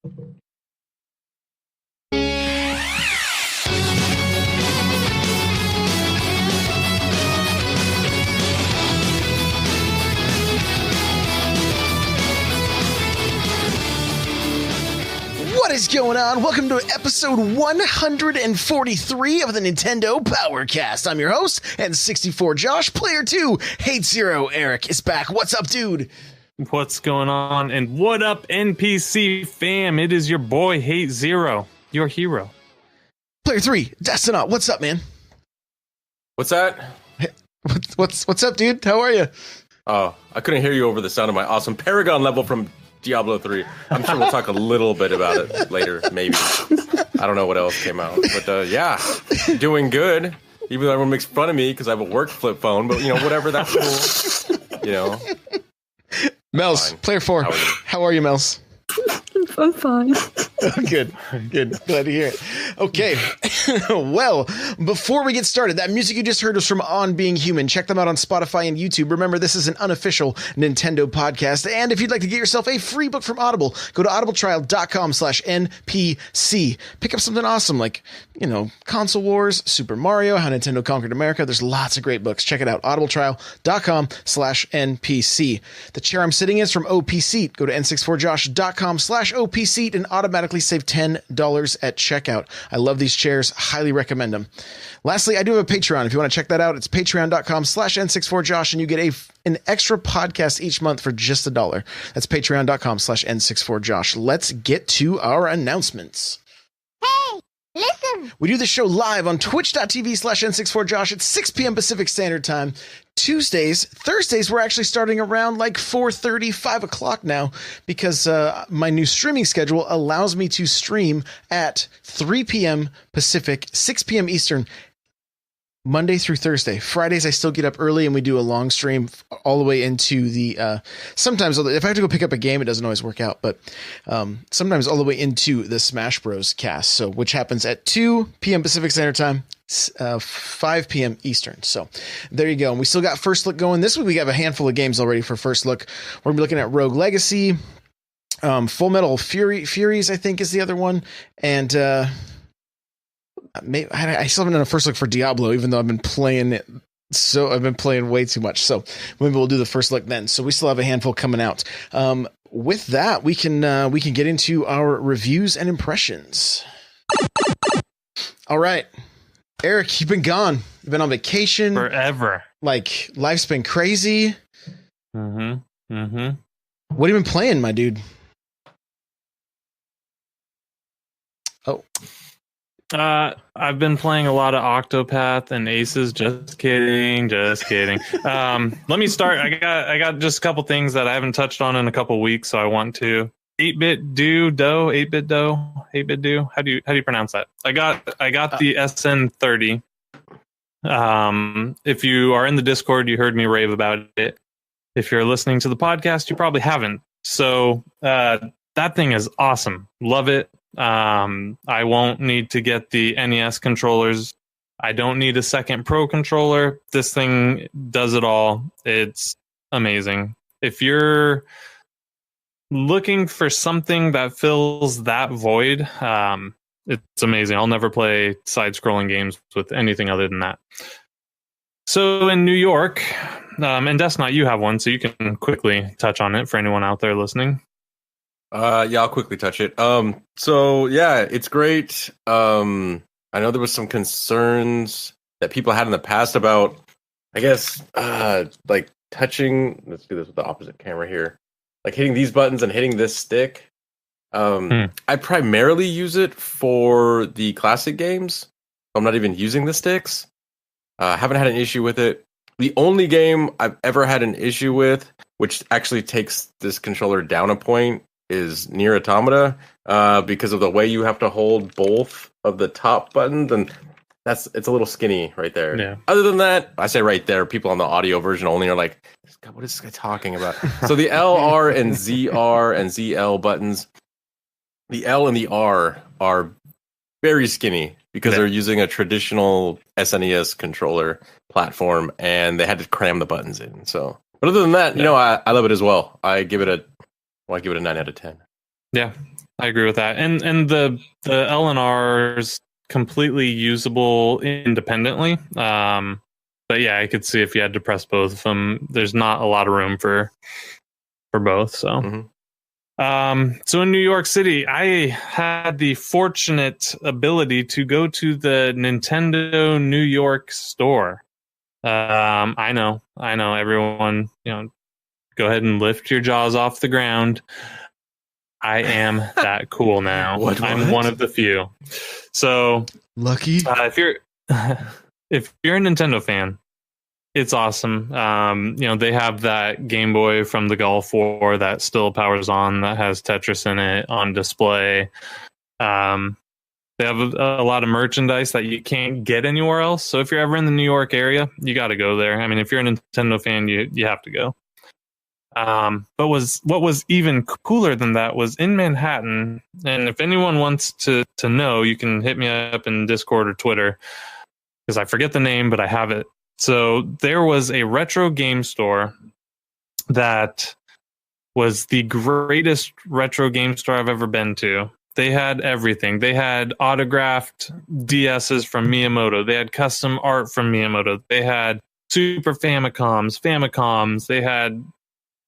What is going on? Welcome to episode 143 of the Nintendo Powercast. I'm your host, N64 Josh. Player 2, Hate Zero Eric is back. What's up, dude? What's going on? And what up, NPC fam? It is your boy, Hate Zero, your hero. Player 3, Destinaut. What's up, man? What's that? What's up, dude? How are you? Oh, I couldn't hear you over the sound of my awesome Paragon level from Diablo 3. I'm sure we'll talk a little bit about it later, maybe. I don't know what else came out. But yeah, doing good. Even though everyone makes fun of me because I have a work flip phone. But, whatever, that's cool. Mels, Player 4. How are you, Mels? I'm fine. Good. Glad to hear it. Okay. Well, before we get started, that music you just heard was from On Being Human. Check them out on Spotify and YouTube. Remember, this is an unofficial Nintendo podcast. And if you'd like to get yourself a free book from Audible, go to audibletrial.com/NPC. Pick up something awesome like, Console Wars, Super Mario, How Nintendo Conquered America. There's lots of great books. Check it out. audibletrial.com/NPC. The chair I'm sitting in is from Opseat. Go to n64josh.com/OPSeat and automatically save $10 at checkout. I love these chairs. Highly recommend them. Lastly, I do have a Patreon. If you want to check that out, it's patreon.com/N64Josh, and you get an extra podcast each month for just $1. That's patreon.com/N64Josh. Let's get to our announcements. Hey, listen. We do the show live on twitch.tv/N64Josh at 6 p.m. Pacific Standard Time. Thursdays, we're actually starting around like 4:30, 5 o'clock now because my new streaming schedule allows me to stream at 3 p.m. Pacific, 6 p.m. Eastern, Monday through Thursday. Fridays, I still get up early and we do a long stream all the way into the, sometimes if I have to go pick up a game, it doesn't always work out, but sometimes all the way into the Smash Bros. Cast, which happens at 2 p.m. Pacific Standard Time, 5 p.m. Eastern. So there you go. And we still got First Look going. This week we have a handful of games already for First Look. We're going to be looking at Rogue Legacy, Full Metal Furies, I think is the other one. And I still haven't done a First Look for Diablo, even though I've been playing it. So I've been playing way too much. So maybe we'll do the First Look then. So we still have a handful coming out. With that, we can get into our reviews and impressions. All right. Eric, you've been gone. You've been on vacation. Forever. Like, life's been crazy. Mm-hmm. What have you been playing, my dude? Oh. I've been playing a lot of Octopath and Aces. Just kidding. Let me start. I got just a couple things that I haven't touched on in a couple weeks, so I want to. 8-bit do. How do you pronounce that? I got the SN30. If you are in the Discord, you heard me rave about it. If you're listening to the podcast, you probably haven't. So that thing is awesome. Love it. I won't need to get the NES controllers. I don't need a second Pro controller. This thing does it all. It's amazing. If you're looking for something that fills that void, it's amazing. I'll never play side-scrolling games with anything other than that. So in New York, and Destinaut, you have one, so you can quickly touch on it for anyone out there listening. Yeah, I'll quickly touch it. So yeah, it's great. I know there was some concerns that people had in the past about, I guess, like touching. Let's do this with the opposite camera here. Like hitting these buttons and hitting this stick. I primarily use it for the classic games. I'm not even using the sticks. Haven't had an issue with it. The only game I've ever had an issue with, which actually takes this controller down a point, is Nier Automata, because of the way you have to hold both of the top buttons, and it's a little skinny right there. Yeah. Other than that, I say right there, people on the audio version only are like, God, what is this guy talking about? So the L, R, and ZR and ZL buttons, the L and the R are very skinny because they're using a traditional SNES controller platform, and they had to cram the buttons in. So, but other than that, I love it as well. I give it a 9 out of 10. Yeah, I agree with that. And the LNRs completely usable independently. But yeah, I could see if you had to press both of them, there's not a lot of room for both. So. Mhm. So in New York City, I had the fortunate ability to go to the Nintendo New York store. I know, everyone, go ahead and lift your jaws off the ground. I am that cool now. I'm one of the few. So Lucky. if you're if you're a Nintendo fan, it's awesome. They have that Game Boy from the Gulf War that still powers on, that has Tetris in it on display. They have a lot of merchandise that you can't get anywhere else. So if you're ever in the New York area, you got to go there. I mean, if you're a Nintendo fan, you have to go. But what was even cooler than that was in Manhattan. And if anyone wants to know, you can hit me up in Discord or Twitter, because I forget the name, but I have it. So there was a retro game store that was the greatest retro game store I've ever been to. They had everything. They had autographed DSs from Miyamoto. They had custom art from Miyamoto. They had Super Famicoms. They had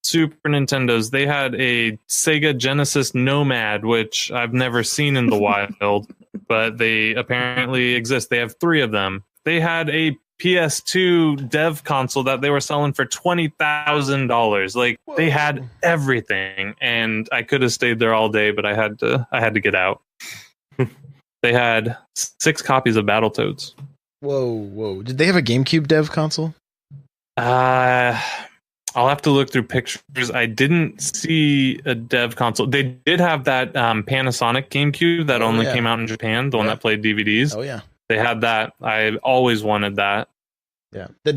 Super Nintendos. They had a Sega Genesis Nomad, which I've never seen in the wild, but they apparently exist. They have 3 of them. They had a PS2 dev console that they were selling for $20,000. Like, Whoa. they had everything, and I could have stayed there all day, but I had to get out. They had 6 copies of Battletoads. Whoa. Did they have a GameCube dev console? I'll have to look through pictures. I didn't see a dev console. They did have that Panasonic GameCube that only came out in Japan, the one that played DVDs. Oh yeah. They had that. I always wanted that. Yeah. The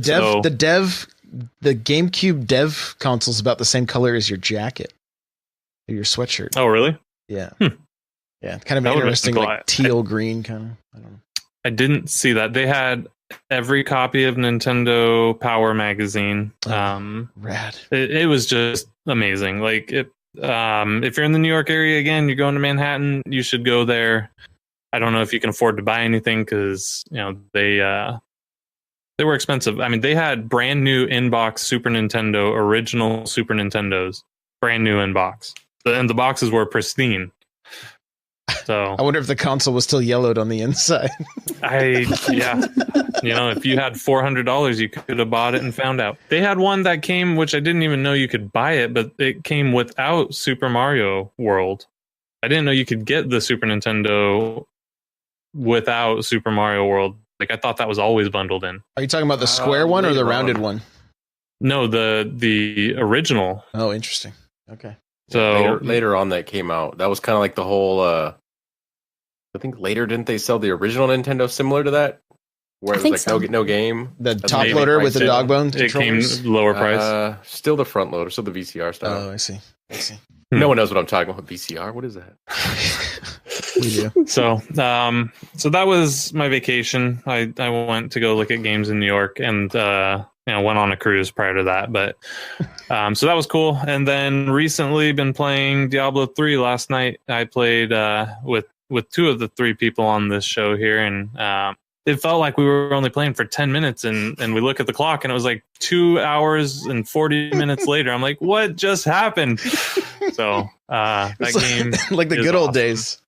GameCube dev console's about the same color as your jacket. Or your sweatshirt. Oh, really? Yeah. Yeah. Kind of That would've interesting, been cool. like teal green kind of. I don't know. I didn't see that. They had every copy of Nintendo Power magazine. Rad. It was just amazing. Like, if you're in the New York area again, you're going to Manhattan, you should go there. I don't know if you can afford to buy anything, because they were expensive. I mean, they had brand new inbox Super Nintendo, original Super Nintendos, brand new inbox, and the boxes were pristine. So I wonder if the console was still yellowed on the inside. if you had $400, you could have bought it and found out. They had one that came, which I didn't even know you could buy it, but it came without Super Mario World. I didn't know you could get the Super Nintendo without Super Mario World. Like, I thought that was always bundled in. Are you talking about the square one or the rounded one? No, the original. Oh, interesting. Okay. So later on that came out. That was kind of like the whole I think later, didn't they sell the original Nintendo similar to that? Where it was like no game. The top loader with the dog bone it controllers? came lower price. Still the front loader, still the VCR style. Oh, I see. No one knows what I'm talking about. VCR? What is that? We do. So that was my vacation. I went to go look at games in New York, and went on a cruise prior to that. But so that was cool. And then recently been playing Diablo 3. Last night I played with 2 of the 3 people on this show here, and it felt like we were only playing for 10 minutes, and we look at the clock and it was like 2 hours and 40 minutes later. I'm like, what just happened? So that game, like the good old days.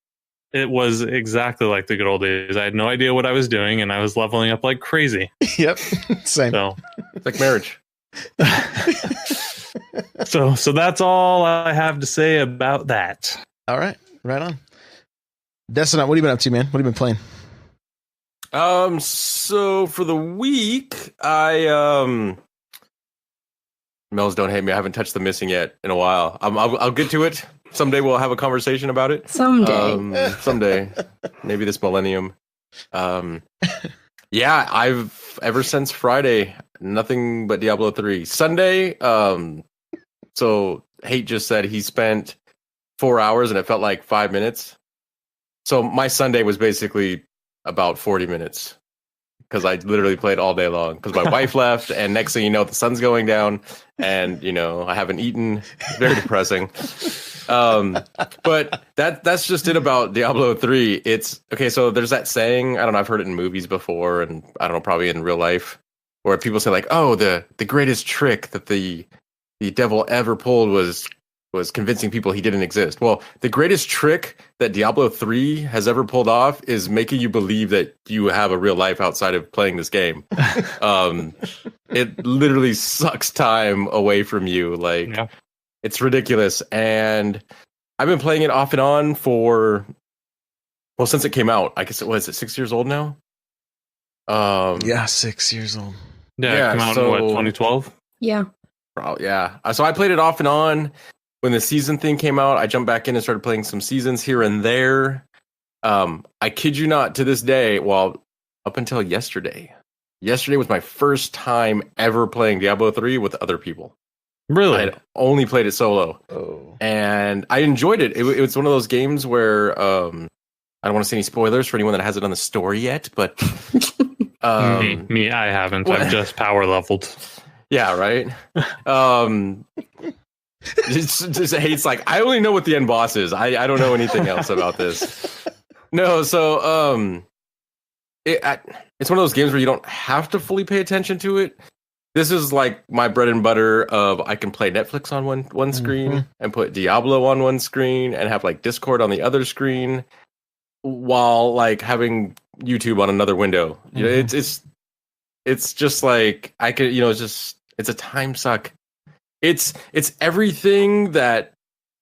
It was exactly like the good old days. I had no idea what I was doing, and I was leveling up like crazy. Yep. Same. So it's like marriage. So that's all I have to say about that. All right. Right on. Destin, what have you been up to, man? What have you been playing? So for the week, Mel's don't hate me. I haven't touched the missing yet in a while. I'll get to it. Someday we'll have a conversation about it. Someday. Maybe this millennium. Yeah, I've ever since Friday, nothing but Diablo 3. Sunday, so Hate just said he spent 4 hours and it felt like 5 minutes. So my Sunday was basically about 40 minutes. because I literally played all day long because my wife left, and next thing you know, the sun's going down, and I haven't eaten. It's very depressing. But that's just it about Diablo 3. It's okay. So there's that saying, I don't know, I've heard it in movies before, and I don't know, probably in real life, where people say like, oh, the greatest trick that the devil ever pulled was convincing people he didn't exist. Well, the greatest trick that Diablo 3 has ever pulled off is making you believe that you have a real life outside of playing this game. It literally sucks time away from you. Like, yeah. It's ridiculous. And I've been playing it off and on since it came out. I guess it was 6 years old now. Yeah, 6 years old. Yeah, it came out in what, 2012? Yeah. Yeah. So I played it off and on. When the season thing came out, I jumped back in and started playing some seasons here and there. I kid you not, to this day, well, up until yesterday. Yesterday was my first time ever playing Diablo 3 with other people. Really? I had only played it solo. Oh. And I enjoyed it. It was one of those games where I don't want to say any spoilers for anyone that hasn't done the story yet, but me, I haven't. I've just power leveled. Yeah, right. Just hates like, I only know what the end boss is. I don't know anything else about this. No, so it's one of those games where you don't have to fully pay attention to it. This is like my bread and butter of I can play Netflix on one screen and put Diablo on one screen and have like Discord on the other screen while like having YouTube on another window. It's just like I could, it's a time suck. It's everything that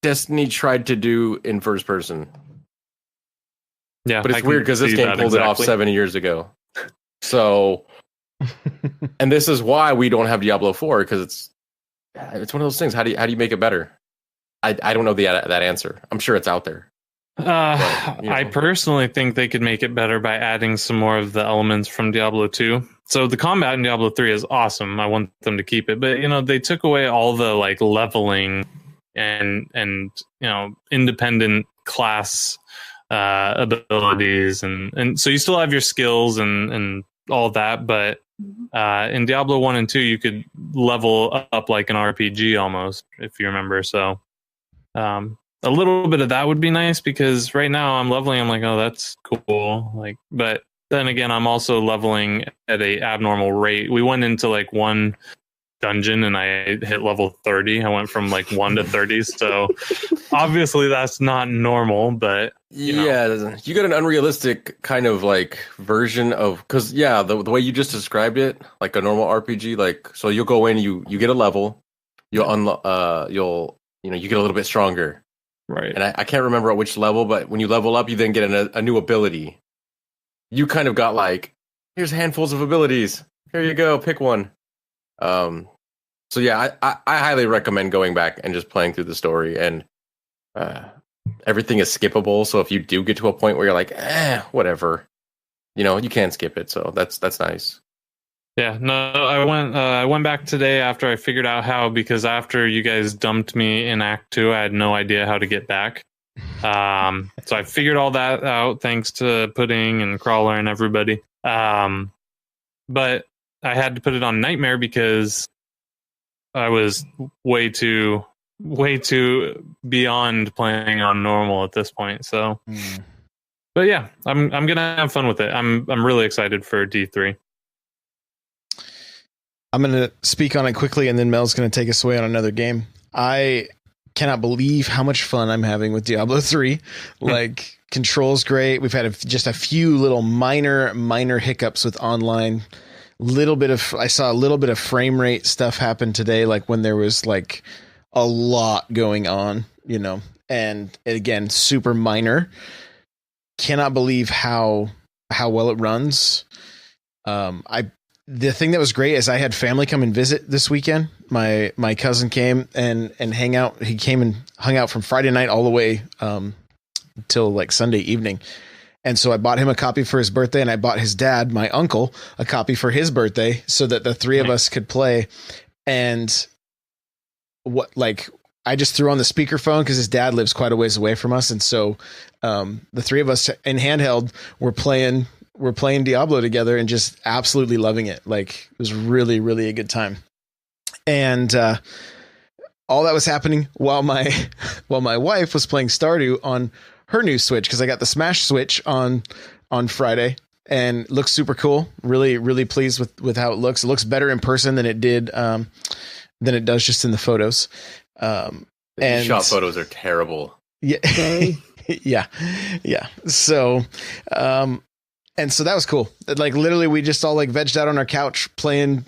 Destiny tried to do in first person. Yeah, but it's weird because this game pulled it off 7 years ago. So, and this is why we don't have Diablo 4, because it's one of those things. How do you make it better? I don't know that answer. I'm sure it's out there. But, I personally think they could make it better by adding some more of the elements from Diablo 2. So the combat in Diablo 3 is awesome. I want them to keep it, but they took away all the like leveling and independent class abilities, and so you still have your skills and all that, but in Diablo 1 and 2 you could level up like an RPG almost, if you remember. So a little bit of that would be nice, because right now I'm leveling, I'm like, oh, that's cool, like, but then again, I'm also leveling at a abnormal rate. We went into like one dungeon and I hit level 30. I went from like 1 to 30. So obviously that's not normal, but you got an unrealistic kind of like version of, because the way you just described it, like a normal RPG, like, so you'll go in, you get a level, you get a little bit stronger. Right. And I can't remember at which level, but when you level up, you then get a new ability. You kind of got like, here's handfuls of abilities. Here you go, pick one. So yeah, I highly recommend going back and just playing through the story, and everything is skippable. So if you do get to a point where you're like, whatever, you can skip it. So that's nice. Yeah, no, I went back today after I figured out how, because after you guys dumped me in Act 2, I had no idea how to get back. So I figured all that out thanks to Pudding and Crawler and everybody. But I had to put it on Nightmare because I was way too beyond playing on normal at this point. So, but yeah, I'm gonna have fun with it. I'm really excited for D3. I'm gonna speak on it quickly, and then Mel's gonna take us away on another game. I cannot believe how much fun I'm having with Diablo 3. Like, control's great. We've had just a few little minor hiccups with online. I saw a little bit of frame rate stuff happen today, like when there was like a lot going on, and again, super minor. Cannot believe how well it runs. The thing that was great is I had family come and visit this weekend. My cousin came and hang out. He came and hung out from Friday night all the way till like Sunday evening. And so I bought him a copy for his birthday, and I bought his dad, my uncle, a copy for his birthday, so that the three of us could play. And I just threw on the speakerphone because his dad lives quite a ways away from us. And so the three of us in handheld were playing were playing Diablo together and just absolutely loving it. Like, it was really, really a good time. And all that was happening while my wife was playing Stardew on her new Switch, because I got the Smash Switch on Friday, and it looks super cool. Really, really pleased with how it looks. It looks better in person than it does just in the photos. And shot photos are terrible. Yeah. Yeah. So, and so that was cool. Like, literally, we just all like vegged out on our couch playing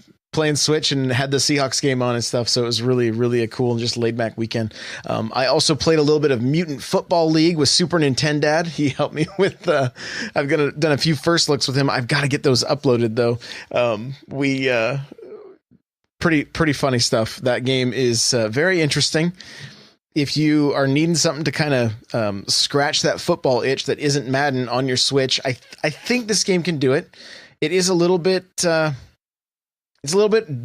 Switch and had the Seahawks game on and stuff. So it was really, really a cool and just laid back weekend. I also played a little bit of Mutant Football League with Super Nintendo Dad. He helped me with, I've done a few first looks with him. I've got to get those uploaded though. Pretty funny stuff. That game is very interesting. If you are needing something to kind of scratch that football itch that isn't Madden on your Switch, I think this game can do it. It is a little bit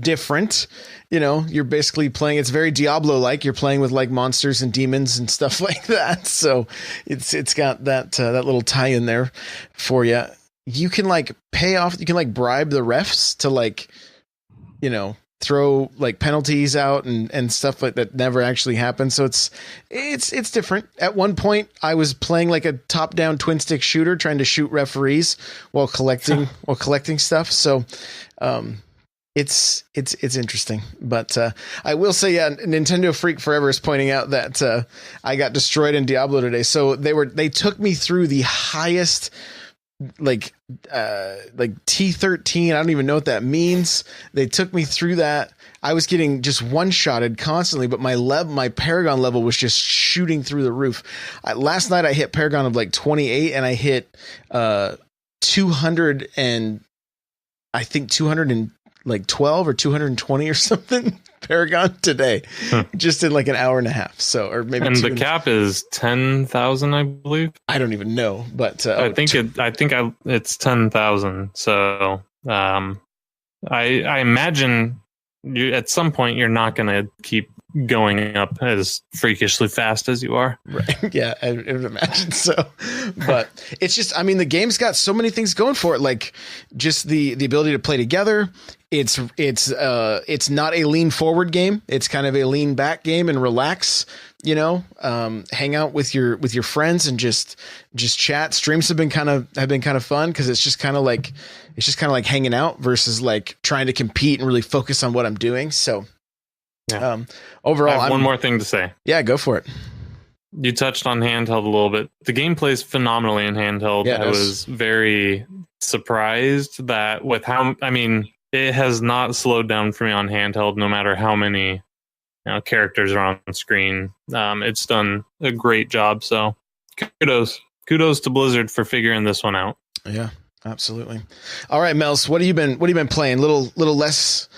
different. You know, you're basically playing, it's very Diablo-like. You're playing with like monsters and demons and stuff like that. So it's got that little tie in there for you. You can like you can like bribe the refs to like, you know, throw like penalties out and stuff like that never actually happened. So it's different. At one point I was playing like a top-down twin stick shooter trying to shoot referees while collecting stuff. So it's interesting. But I will say, Nintendo Freak Forever is pointing out that I got destroyed in Diablo today. So they took me through the highest like T13. I don't even know what that means. They took me through that. I was getting just one-shotted constantly, but my Paragon level was just shooting through the roof. Last night I hit Paragon of like 28, and I hit 200 and I think 212 or 220 or something Paragon today, just in like an hour and a half. So, or maybe. And the cap is 10,000, I believe. I don't even know, but I think it's 10,000. So, I imagine at some point you're not going to keep going up as freakishly fast as you are. Right. Yeah, I would imagine so. But it's just, I mean, the game's got so many things going for it. Like just the ability to play together. It's not a lean forward game. It's kind of a lean back game and relax, you know, hang out with your friends and just chat. Streams have been kind of fun because it's just kind of like hanging out versus like trying to compete and really focus on what I'm doing. So yeah. Overall, I have one more thing to say. Yeah, go for it. You touched on handheld a little bit. The game plays phenomenally in handheld. Yeah, I was very surprised that it has not slowed down for me on handheld, no matter how many characters are on screen. It's done a great job. So kudos to Blizzard for figuring this one out. Yeah, absolutely. All right, Mels, what have you been playing? Little less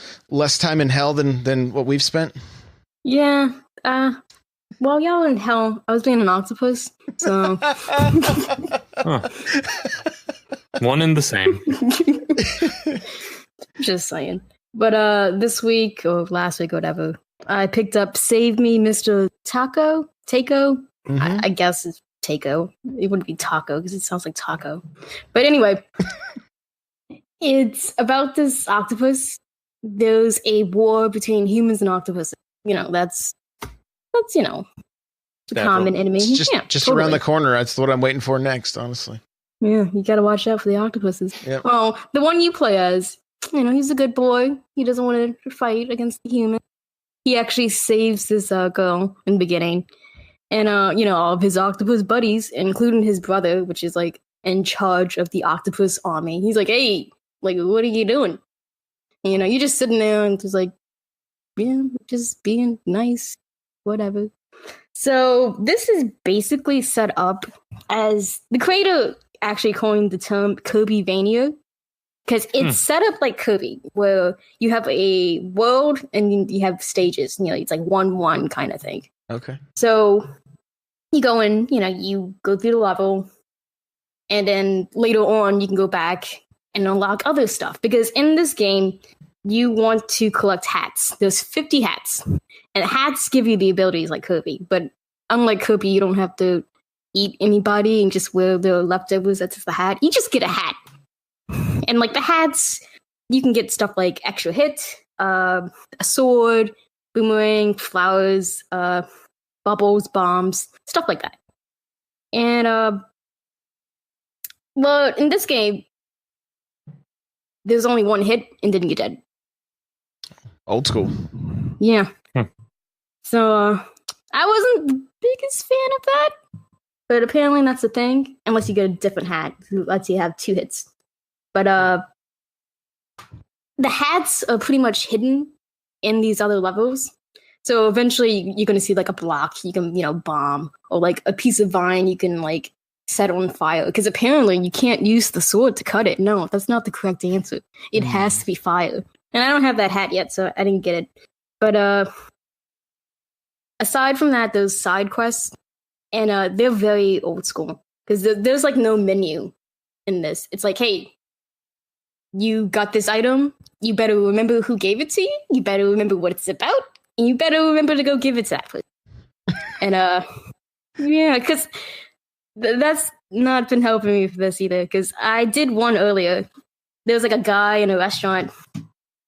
time in hell than what we've spent? Yeah. While y'all in hell, I was being an octopus. So one and the same. Just saying. But this week or last week or whatever, I picked up Save Me, Mr. Taco. Mm-hmm. I guess it's Taco. It wouldn't be taco because it sounds like taco. But anyway, it's about this octopus. There's a war between humans and octopuses. That's the common enemy. It's just totally around the corner. That's what I'm waiting for next, honestly. Yeah, you got to watch out for the octopuses. Yep. Well, the one you play as, he's a good boy. He doesn't want to fight against the human. He actually saves this girl in the beginning. And, all of his octopus buddies, including his brother, which is, like, in charge of the octopus army. He's like, hey, like, what are you doing? And, you're just sitting there and just like, yeah, just being nice, whatever. So this is basically set up as the creator actually coined the term Kirby-vania, because it's set up like Kirby, where you have a world and you have stages. It's like 1-1 kind of thing. Okay. So you go in, you go through the level, and then later on you can go back and unlock other stuff. Because in this game, you want to collect hats. There's 50 hats. And hats give you the abilities like Kirby. But unlike Kirby, you don't have to eat anybody and just wear the leftovers. That's the hat. You just get a hat. And like the hats, you can get stuff like extra hit, a sword, boomerang, flowers, bubbles, bombs, stuff like that. And well, in this game, there's only one hit and didn't get dead. Old school. Yeah. So I wasn't the biggest fan of that, but apparently that's the thing. Unless you get a different hat, who lets you have 2 hits. But the hats are pretty much hidden in these other levels. So eventually you're going to see like a block you can, bomb, or like a piece of vine you can like set on fire. Because apparently you can't use the sword to cut it. No, that's not the correct answer. It has to be fire. And I don't have that hat yet, so I didn't get it. But aside from that, those side quests, and they're very old school. Because there's like no menu in this. It's like, hey, you got this item. You better remember who gave it to you. You better remember what it's about. And you better remember to go give it to that person. And yeah, because that's not been helping me for this either. Because I did one earlier. There was like a guy in a restaurant.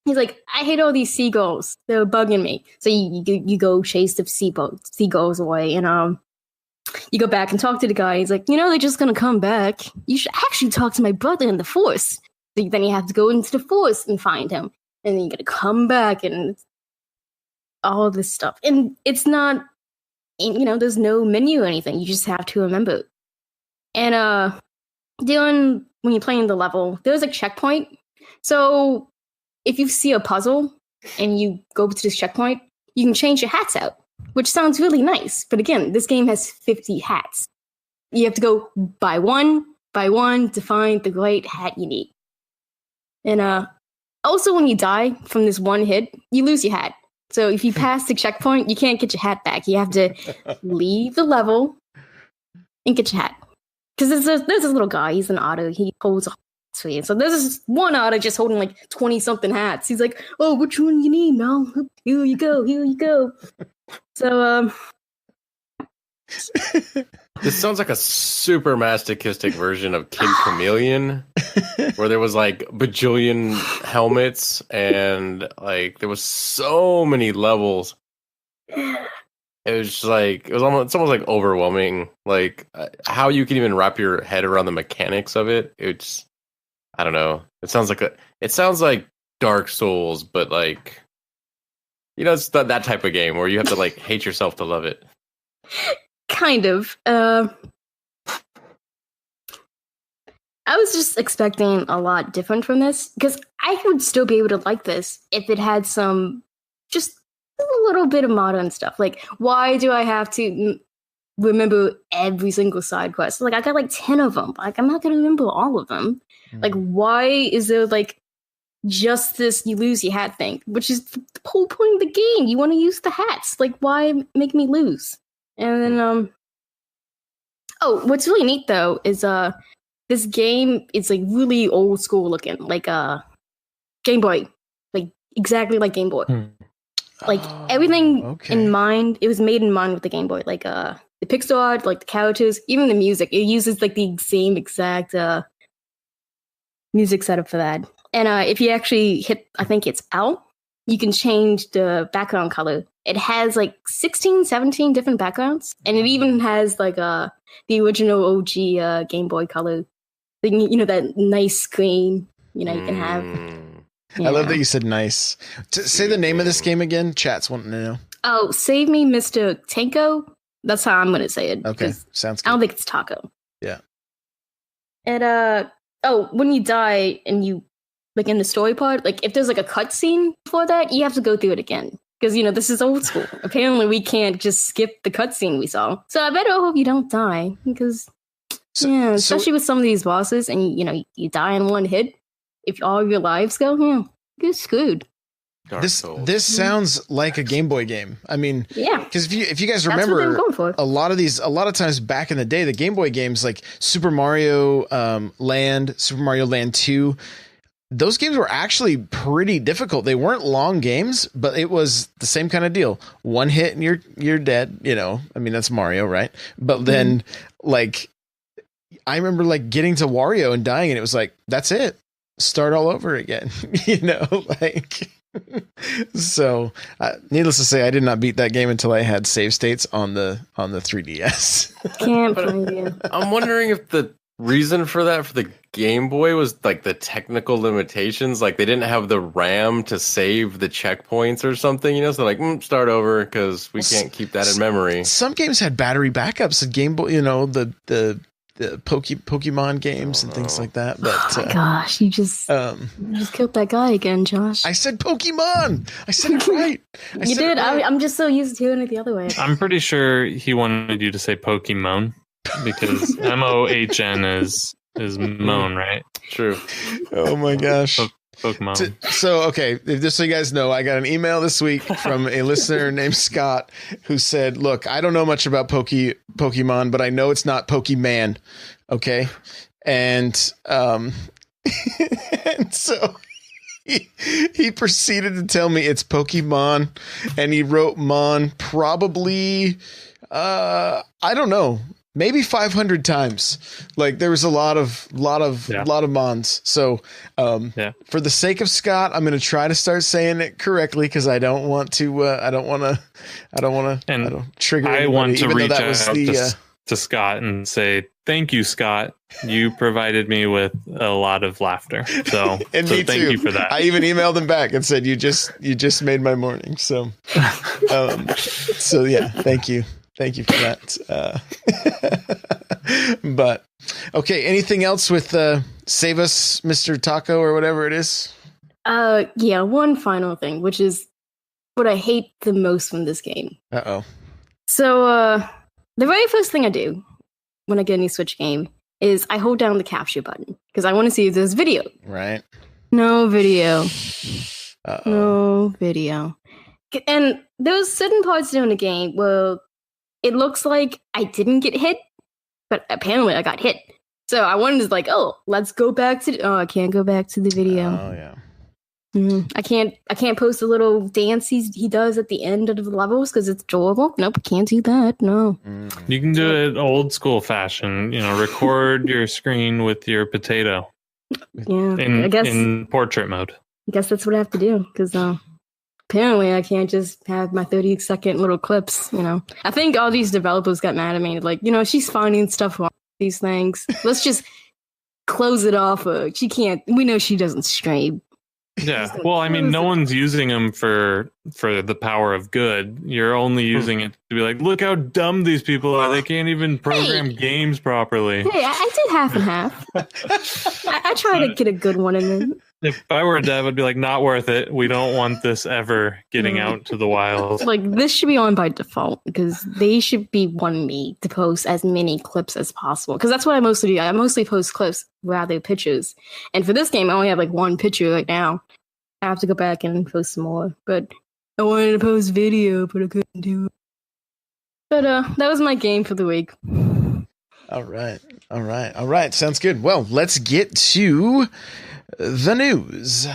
He's like, I hate all these seagulls. They're bugging me. So you go chase the seagulls away, and you go back and talk to the guy. He's like, they're just gonna come back. You should actually talk to my brother in the forest. So then you have to go into the forest and find him, and then you gotta come back and all this stuff. And it's not, there's no menu or anything. You just have to remember. And when you're playing the level, there's a checkpoint. So if you see a puzzle and you go to this checkpoint, you can change your hats out, which sounds really nice. But again, this game has 50 hats. You have to go by one to find the right hat you need. And also when you die from this one hit, you lose your hat. So if you pass the checkpoint, you can't get your hat back. You have to leave the level and get your hat. Because there's this little guy, he's an otter, he holds a for you. So there's this one otter just holding like 20-something hats. He's like, oh, which one you need, Mel? Here you go. So, this sounds like a super masochistic version of Kid Chameleon, where there was like bajillion helmets and like there was so many levels. It was just like it's almost like overwhelming. Like how you can even wrap your head around the mechanics of it. It's I don't know. It sounds like Dark Souls, but like it's that type of game where you have to like hate yourself to love it. Kind of. I was just expecting a lot different from this, because I would still be able to like this if it had some just a little bit of modern stuff. Like, why do I have to remember every single side quest? Like, I got like 10 of them. Like, I'm not going to remember all of them. Like, why is there like just this you lose your hat thing, which is the whole point of the game? You want to use the hats. Like, why make me lose? And then, what's really neat though is this game is like really old school looking, like Game Boy, like exactly like Game Boy. Like everything in mind, it was made in mind with the Game Boy. Like the pixel art, like the characters, even the music, it uses like the same exact music setup for that. And if you actually hit, I think it's L, you can change the background color. It has like 16, 17 different backgrounds, and it even has like the original OG Game Boy color. That nice screen, you can have. Yeah. I love that you said nice. Say the name of this game again. Chat's wanting to know. Oh, Save Me, Mr. Tanko. That's how I'm going to say it. Okay, sounds good. I don't think it's Taco. Yeah. And when you die and you like in the story part, like if there's like a cutscene before that, you have to go through it again. Because, this is old school. Apparently, we can't just skip the cutscene we saw. So I better hope you don't die. Because, especially with some of these bosses, and, you die in one hit. If all of your lives go, you're screwed. This sounds like a Game Boy game. I mean, yeah. Because if you guys remember, a lot of times back in the day, the Game Boy games like Super Mario Land, Super Mario Land 2, those games were actually pretty difficult. They weren't long games, but it was the same kind of deal. One hit and you're dead. I mean, that's Mario, right? But then like I remember like getting to Wario and dying, and it was like, that's it. start all over again, like. So, needless to say, I did not beat that game until I had save states on the 3DS. Can't blame you. I'm wondering if the reason for that for the Game Boy was like the technical limitations, like they didn't have the RAM to save the checkpoints or something, so like start over because we can't keep that in memory. Some games had battery backups at Game Boy, the Pokemon games and things like that. But oh my gosh, you just killed that guy again, Josh. I said Pokemon. I said it right. You did. I'm just so used to doing it the other way. I'm pretty sure he wanted you to say Pokemon because MOHN is moan, right? True. Oh my gosh. Pokemon. So, okay, just so you guys know, I got an email this week from a listener named Scott who said, look, I don't know much about Pokemon, but I know it's not Pokemon. Okay. And, and so he proceeded to tell me it's Pokemon, and he wrote Mon probably, I don't know, maybe 500 times. Like there was a lot of Mons. So, for the sake of Scott, I'm going to try to start saying it correctly because I don't want to. I don't want to trigger. I anybody, want to even reach though that out was to Scott and say thank you, Scott. You provided me with a lot of laughter. So, and so me thank too. you for that. I even emailed him back and said you just made my morning. So, so yeah, thank you. Thank you for that. But okay, anything else with Save Us, Mr. Taco, or whatever it is? Yeah, one final thing, which is what I hate the most from this game. Uh-oh. So, the very first thing I do when I get a new Switch game is I hold down the capture button because I want to see if there's video. Right. No video. Uh-oh. No video. And there's certain parts during the game where it looks like I didn't get hit, but apparently I got hit. So I wanted to let's go back to. I can't go back to the video. Oh yeah. I can't post a little dance he does at the end of the levels because it's adorable. Nope, can't do that. No. You can do it old school fashion. Record your screen with your potato. Yeah, I guess in portrait mode. I guess that's what I have to do because apparently I can't just have my 30-second little clips. I think all these developers got mad at me. Like, she's finding stuff wrong with these things. Let's just close it off. She can't. We know she doesn't stream. Yeah, well, I mean, no one's using them for the power of good. You're only using it to be like, look how dumb these people are. They can't even program games properly. Hey, I did half and half. I try to get a good one in there. If I were a dev, I'd be like, not worth it. We don't want this ever getting out to the wild. Like, this should be on by default because they should be wanting me to post as many clips as possible. Because that's what I mostly do. I mostly post clips rather than pictures. And for this game, I only have one picture right now. I have to go back and post some more. But I wanted to post video, but I couldn't do it. But that was my game for the week. All right. Sounds good. Well, let's get to the news.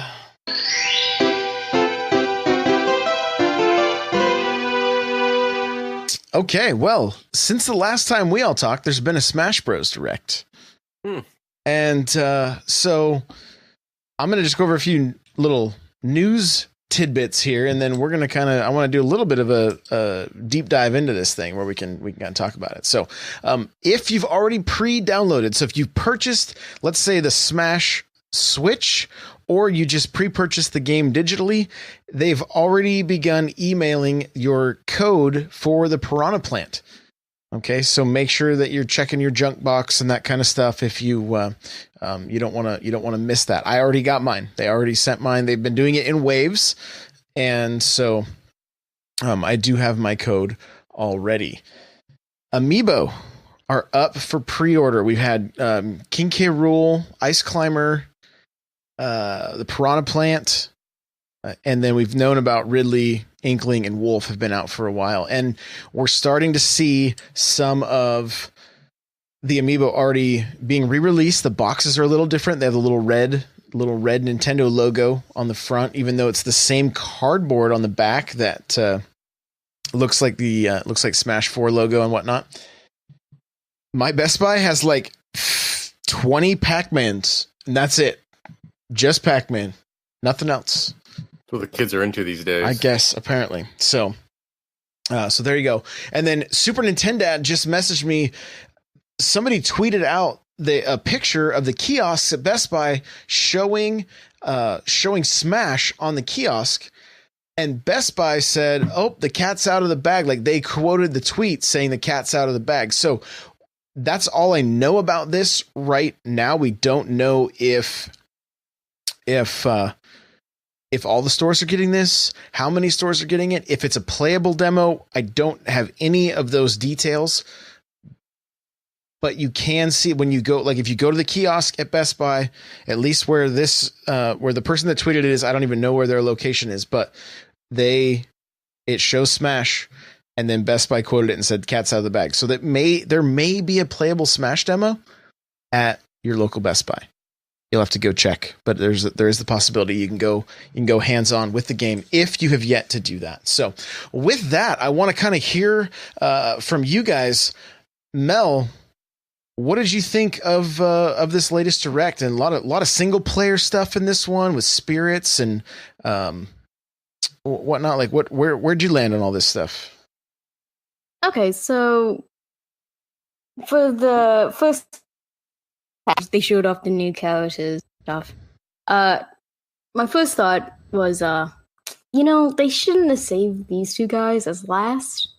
Okay, well, since the last time we all talked, there's been a Smash Bros. Direct. And so I'm going to just go over a few little news tidbits here, and then we're going to I want to do a little bit of a deep dive into this thing where we can kind of talk about it. So if you've already pre-downloaded, so if you've purchased, let's say the Smash Switch, or you just pre-purchased the game digitally, they've already begun emailing your code for the Piranha Plant. Okay, so make sure that you're checking your junk box and that kind of stuff if you you don't want to miss that. I already got mine. They already sent mine. They've been doing it in waves, and so I do have my code already. Amiibo are up for pre-order. We've had King K. Rool, Ice Climber, the Piranha Plant, and then we've known about Ridley, Inkling, and Wolf have been out for a while, and we're starting to see some of the Amiibo already being re-released. The boxes are a little different. They have the little red Nintendo logo on the front, even though it's the same cardboard on the back that looks like Smash 4 logo and whatnot. My Best Buy has 20 Pac-Mans, and that's it. Just Pac-Man. Nothing else. That's what the kids are into these days. I guess, apparently. So there you go. And then Super Nintendo just messaged me. Somebody tweeted out a picture of the kiosks at Best Buy showing Smash on the kiosk. And Best Buy said, "Oh, the cat's out of the bag." Like they quoted the tweet saying the cat's out of the bag. So that's all I know about this right now. We don't know if all the stores are getting this, how many stores are getting it, if it's a playable demo. I don't have any of those details. But you can see when you go, like if you go to the kiosk at Best Buy, at least where the person that tweeted it is, I don't even know where their location is, but it shows Smash, and then Best Buy quoted it and said "cat's out of the bag." So there may be a playable Smash demo at your local Best Buy. You'll have to go check, but there is the possibility you can go hands on with the game if you have yet to do that. So with that, I want to kind of hear from you guys, Mel. What did you think of this latest direct, and a lot of single player stuff in this one with spirits and whatnot? Like where'd you land on all this stuff? Okay, so for the first patch, they showed off the new characters stuff. My first thought was, they shouldn't have saved these two guys as last,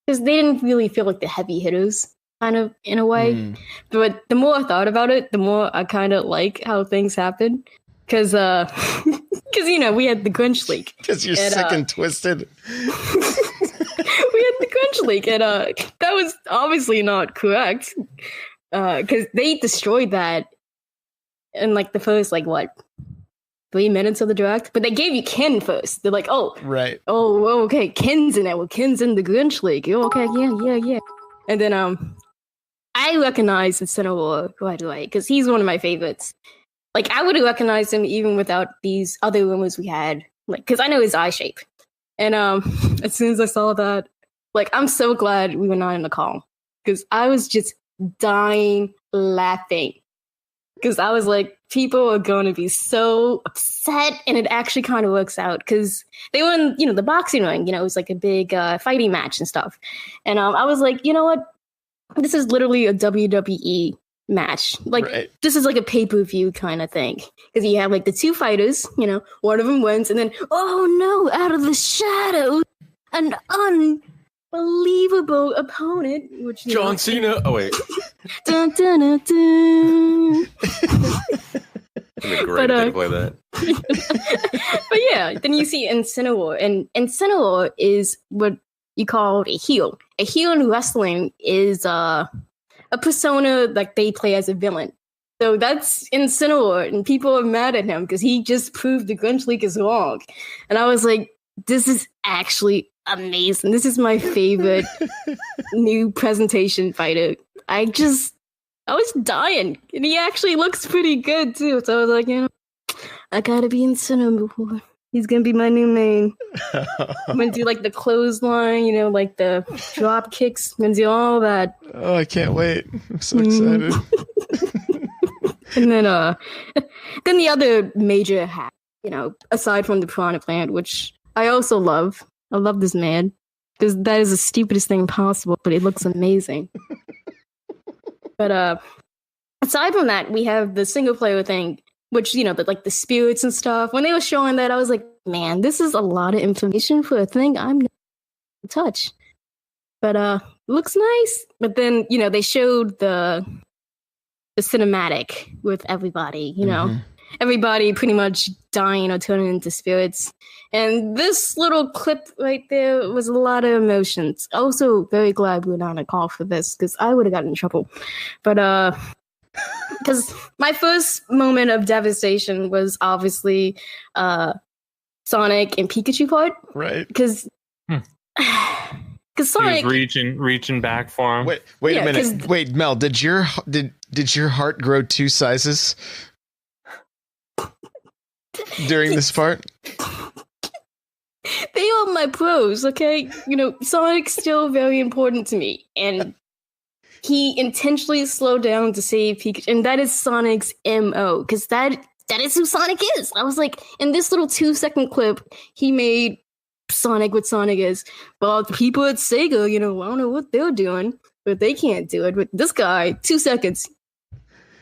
because they didn't really feel like the heavy hitters. Kind of in a way, but the more I thought about it, the more I kind of like how things happen. Because we had the Grunch leak. Because you're sick and twisted. We had the Grunch leak, and that was obviously not correct. Because they destroyed that in like the first 3 minutes of the direct, but they gave you Ken first. They're like, oh, right, oh, okay, Ken's in it. Well, Ken's in the Grunch leak. Oh, okay, yeah. And then I recognized Incineroar right away because he's one of my favorites. Like, I would have recognized him even without these other rumors we had. Like, because I know his eye shape. And as soon as I saw that, I'm so glad we were not in the call. Because I was just dying laughing. Because I was like, people are going to be so upset. And it actually kind of works out. Because they were in, the boxing ring. It was like a big fighting match and stuff. And I was like, you know what? This is literally a WWE match. Right. This is like a pay-per-view kind of thing. Because you have the two fighters, one of them wins. And then, oh no, out of the shadows, an unbelievable opponent. Which John Cena. Oh, wait. Dun, dun, dun, dun. It'd be great to play that. But yeah, then you see Incineroar. And Incineroar is what you call a heel. A heel in wrestling is a persona they play as a villain. So that's Incineroar, and people are mad at him because he just proved the Grunch leak is wrong. And I was like, this is actually amazing. This is my favorite new presentation fighter. I was dying, and he actually looks pretty good too. So I was like, I gotta be Incineroar. He's gonna be my new main. I'm gonna do the clothesline, the drop kicks. I'm gonna do all that. Oh, I can't wait! I'm so excited. And then the other major hack, aside from the Piranha Plant, which I also love. I love this man because that is the stupidest thing possible, but it looks amazing. But aside from that, we have the single player thing. Which, the spirits and stuff. When they were showing that, I was like, man, this is a lot of information for a thing I'm not going to touch. But looks nice. But then, they showed the cinematic with everybody, Everybody pretty much dying or turning into spirits. And this little clip right there was a lot of emotions. Also, very glad we were not on a call for this, because I would have gotten in trouble. But, because my first moment of devastation was obviously Sonic and Pikachu part, right? Because Sonic he was reaching back for him. Wait a minute. Wait, Mel, did your heart grow 2 sizes during this part? They are my pros, okay? Sonic's still very important to me, and he intentionally slowed down to save Pikachu, and that is Sonic's MO, because that that is who Sonic is. I was like, in this little 2-second clip, he made Sonic what Sonic is. Well, the people at Sega, I don't know what they're doing, but they can't do it. But this guy, 2 seconds,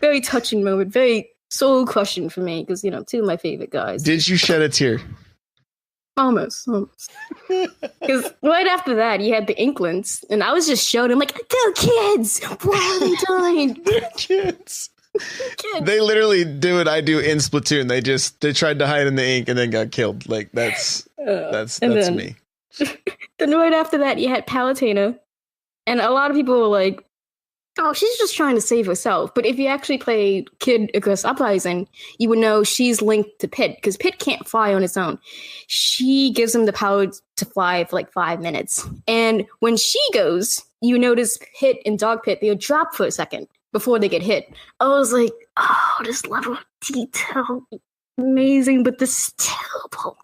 very touching moment, very soul crushing for me because two of my favorite guys. Did you shed a tear? Almost. Because right after that, you had the Inklings, and I was just shouting like, "Go kids! Why are they dying? They're kids." They literally do what I do in Splatoon. They tried to hide in the ink and then got killed. Like that's me. Then right after that, you had Palutena, and a lot of people were like, "Oh, she's just trying to save herself." But if you actually play Kid Icarus Uprising, you would know she's linked to Pit because Pit can't fly on its own. She gives him the power to fly for like 5 minutes, and when she goes, you notice Pit and Dog Pit they'll drop for a second before they get hit. I was like, "Oh, this level of detail, amazing," but this is terrible.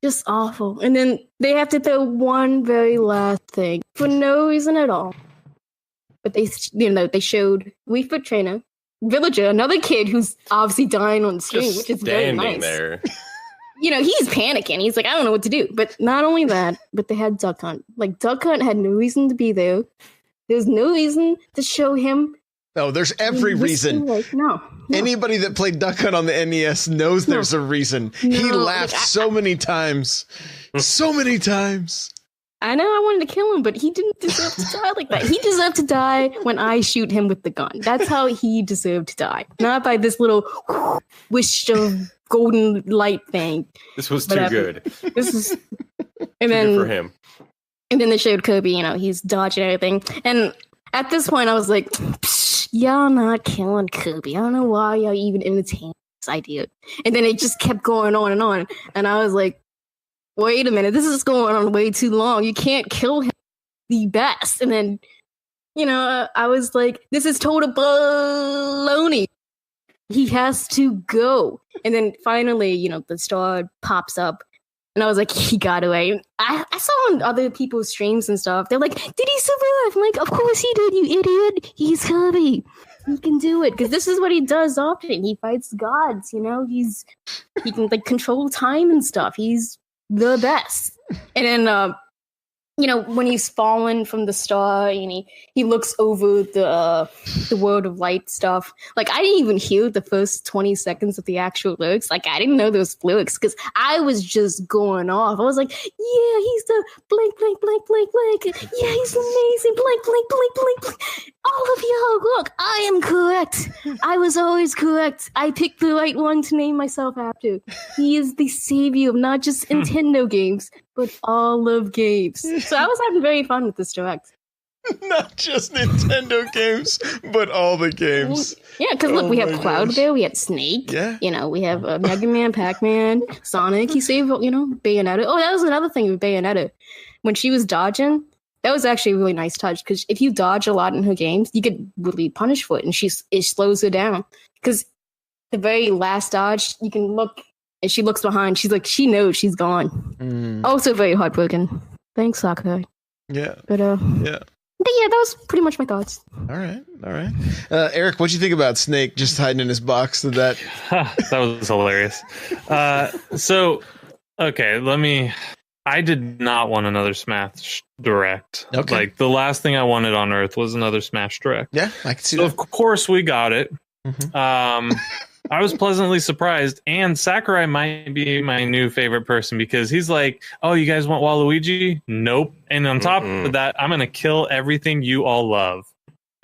Just awful. And then they have to throw one very last thing for no reason at all. But they showed Wii Fit Trainer, Villager, another kid who's obviously dying on the screen, Just which is very nice. There. He's panicking. He's like, I don't know what to do. But not only that, but they had Duck Hunt. Like, Duck Hunt had no reason to be there. There's no reason to show him. No, there's every reason. Like, no. Anybody that played Duck Hunt on the NES knows there's a reason. He laughed so many times. So many times. I know I wanted to kill him, but he didn't deserve to die like that. He deserved to die when I shoot him with the gun. That's how he deserved to die. Not by this little wish of golden light thing. This was too good. This is... Too And then, good for him. And then they showed Kirby, he's dodging everything. And at this point, I was like, y'all not killing Kirby. I don't know why y'all even entertained this idea. And then it just kept going on. And I was like, wait a minute, this is going on way too long. You can't kill him the best. And then, I was like, this is total baloney. He has to go. And then finally, the star pops up. And I was like, he got away. I saw on other people's streams and stuff. They're like, did he survive? I'm like, of course he did, you idiot. He's Kirby. He can do it. Because this is what he does often. He fights gods, he can control time and stuff. He's the best. And then when he's fallen from the star and he looks over the world of light stuff. Like, I didn't even hear the first 20 seconds of the actual lyrics. Like, I didn't know those lyrics because I was just going off. I was like, yeah, he's the blank, blank, blank, blank, blank. Yeah, he's amazing. Blank, blank, blank, blank, blank. All of you, look, I am correct. I was always correct. I picked the right one to name myself after. He is the savior of not just Nintendo games, but all of games. So I was having very fun with this direct. Not just Nintendo games, but all the games. Yeah, because look, we have Cloud there, we had Snake. Yeah. We have Mega Man, Pac-Man, Sonic. He saved, Bayonetta. Oh, that was another thing with Bayonetta. When she was dodging, that was actually a really nice touch because if you dodge a lot in her games, you get really punished for it, and it slows her down. Because the very last dodge, you can look. And she looks behind. She's like, she knows she's gone. Also very heartbroken. Thanks, Sakurai. Yeah. But yeah. But yeah, that was pretty much my thoughts. All right. Eric, what'd you think about Snake just hiding in his box? That was hilarious. I did not want another Smash Direct. Okay. Like, the last thing I wanted on Earth was another Smash Direct. Yeah, I can see that. Of course we got it. Mm-hmm. I was pleasantly surprised, and Sakurai might be my new favorite person because he's like, oh, you guys want Waluigi? Nope. And on top of that, I'm going to kill everything you all love.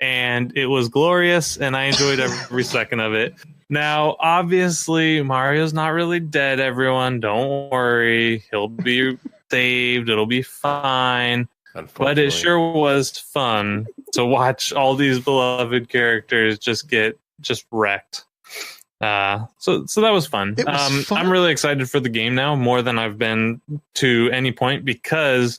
And it was glorious, and I enjoyed every second of it. Now, obviously, Mario's not really dead, everyone. Don't worry. He'll be saved. It'll be fine. But it sure was fun to watch all these beloved characters just get wrecked. So that was fun. It was fun. I'm really excited for the game now, more than I've been to any point, because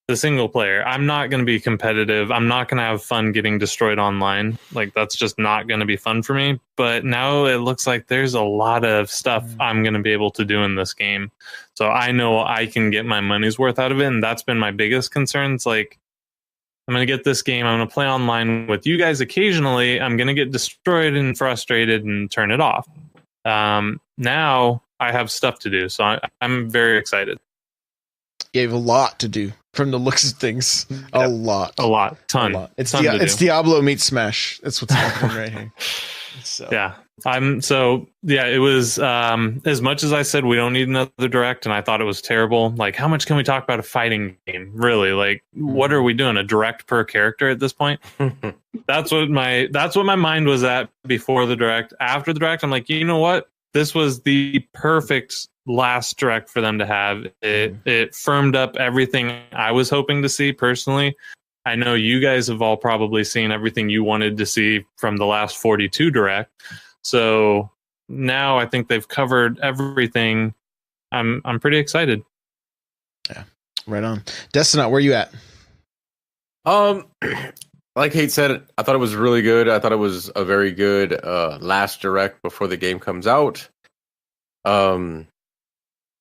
the single player, I'm not going to be competitive. I'm not going to have fun getting destroyed online. Like, that's just not going to be fun for me. But now it looks like there's a lot of stuff I'm going to be able to do in this game. So I know I can get my money's worth out of it. And that's been my biggest concern. It's like, I'm going to get this game. I'm going to play online with you guys occasionally. I'm going to get destroyed and frustrated and turn it off. Now I have stuff to do, so I'm very excited. You have a lot to do from the looks of things. A lot. Ton. It's Ton to it's do. Diablo meets Smash. That's what's happening right here. So. Yeah. It was as much as I said we don't need another direct, and I thought it was terrible. Like, how much can we talk about a fighting game? Really? Like, what are we doing? A direct per character at this point? That's what my mind was at before the direct. After the direct, I'm like, you know what? This was the perfect last direct for them to have. It firmed up everything I was hoping to see personally. I know you guys have all probably seen everything you wanted to see from the last 42 direct. So now I think they've covered everything. I'm pretty excited. Yeah, right on. Destinat, where you at? Like Kate said, I thought it was really good. I thought it was a very good last direct before the game comes out. The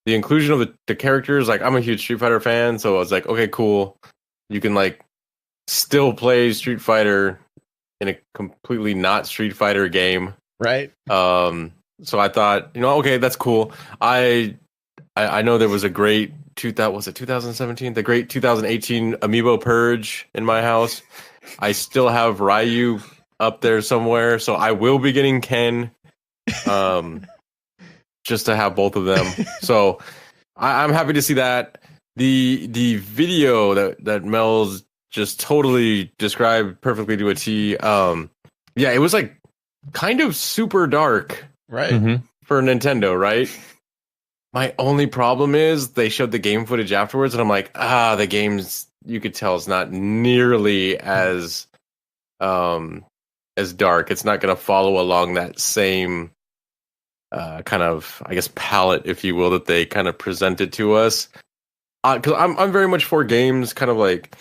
inclusion of the characters, like, I'm a huge Street Fighter fan, so I was like, okay, cool. You can like still play Street Fighter in a completely not Street Fighter game. Right. So I thought, okay, that's cool. I know there was a great 2017? The great 2018 Amiibo purge in my house. I still have Ryu up there somewhere, so I will be getting Ken, just to have both of them. So I'm happy to see that. The video that Mel's just totally described perfectly to a T. Yeah, it was like kind of super dark, right, for Nintendo, right? My only problem is they showed the game footage afterwards, and I'm like, the game's, you could tell, it's not nearly as dark. It's not going to follow along that same kind of, I guess, palette, if you will, that they kind of presented to us. Because I'm very much for games, kind of like,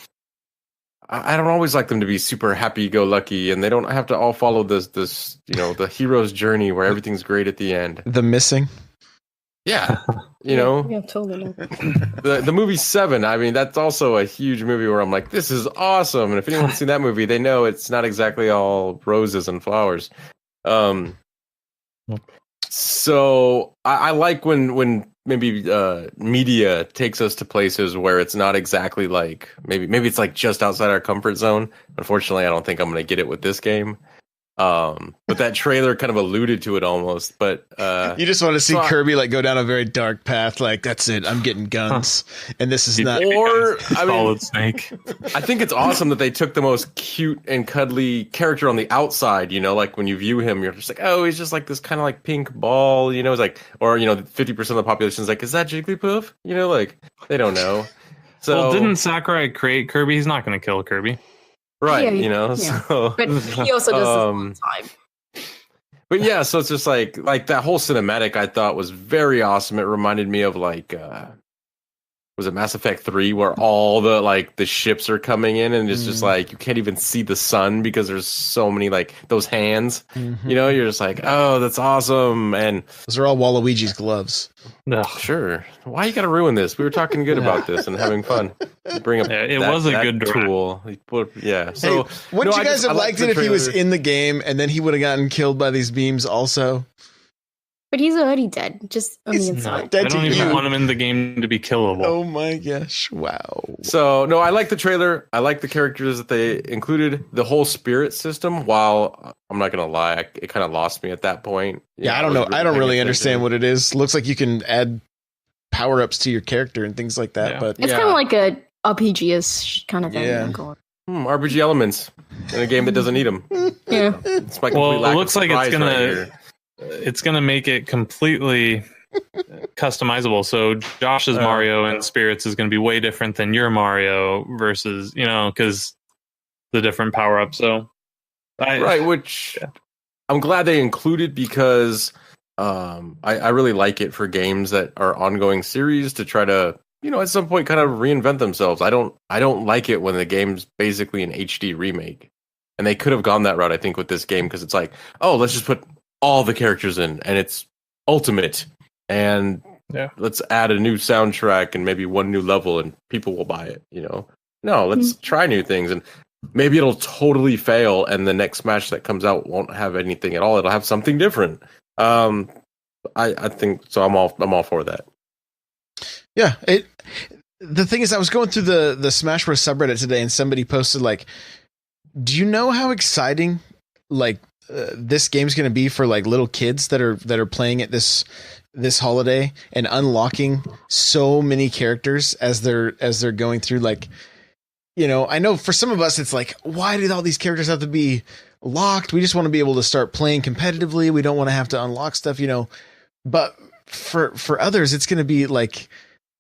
I don't always like them to be super happy-go-lucky, and they don't have to all follow this the hero's journey where everything's great at the end. The Missing. Yeah, Yeah, totally. The movie Seven. I mean, that's also a huge movie where I'm like, this is awesome. And if anyone's seen that movie, they know it's not exactly all roses and flowers. So I like when maybe media takes us to places where it's not exactly like maybe it's like just outside our comfort zone. Unfortunately, I don't think I'm going to get it with this game. But that trailer kind of alluded to it almost. But you just want to see Kirby like go down a very dark path. Like, that's it, I'm getting guns, and this is not. Or Solid Snake. I think it's awesome that they took the most cute and cuddly character on the outside. Like when you view him, you're just like, oh, he's just like this kind of like pink ball. It's like, or 50% of the population is like, is that Jigglypuff? Like they don't know. So well, didn't Sakurai create Kirby? He's not going to kill Kirby. Right, yeah. So, but he also does this all the time. But yeah, so it's just like that whole cinematic I thought was very awesome. It reminded me of like was it Mass Effect 3 where all the ships are coming in and it's just like you can't even see the sun because there's so many like those hands. You're just like, oh, that's awesome. And those are all Waluigi's gloves. No, sure. Why you gotta ruin this? We were talking good about this and having fun. Bring up it was a good tool. Yeah. So hey, wouldn't you guys have liked it if he was in the game and then he would have gotten killed by these beams also? But he's already dead, just on the inside. I don't even want him in the game to be killable. Oh my gosh, wow. So, no, I like the trailer. I like the characters that they included. The whole spirit system, while I'm not going to lie, it kind of lost me at that point. Yeah, I don't know. I don't really understand what it is. Looks like you can add power-ups to your character and things like that. Yeah. But it's kind of like a RPG-ish kind of thing. Yeah. RPG elements in a game that doesn't need them. Yeah. It's my it looks like it's going to... It's going to make it completely customizable. So Josh's Mario in Spirits is going to be way different than your Mario versus, because the different power-ups. So, which I'm glad they included because I really like it for games that are ongoing series to try to, at some point kind of reinvent themselves. I don't like it when the game's basically an HD remake. And they could have gone that route, I think, with this game because it's like, oh, let's just put all the characters in and it's ultimate and let's add a new soundtrack and maybe one new level and people will buy it. No, let's try new things and maybe it'll totally fail and the next Smash that comes out won't have anything at all. It'll have something different. I think so. I'm all for that. Yeah. The thing is, I was going through the Smash Bros subreddit today, and somebody posted like, "Do you know how exciting like this game's going to be for like little kids that are playing it this holiday and unlocking so many characters as they're going through, like, you know, I know for some of us it's like, why did all these characters have to be locked? We just want to be able to start playing competitively. We don't want to have to unlock stuff, you know. But for others, it's going to be like,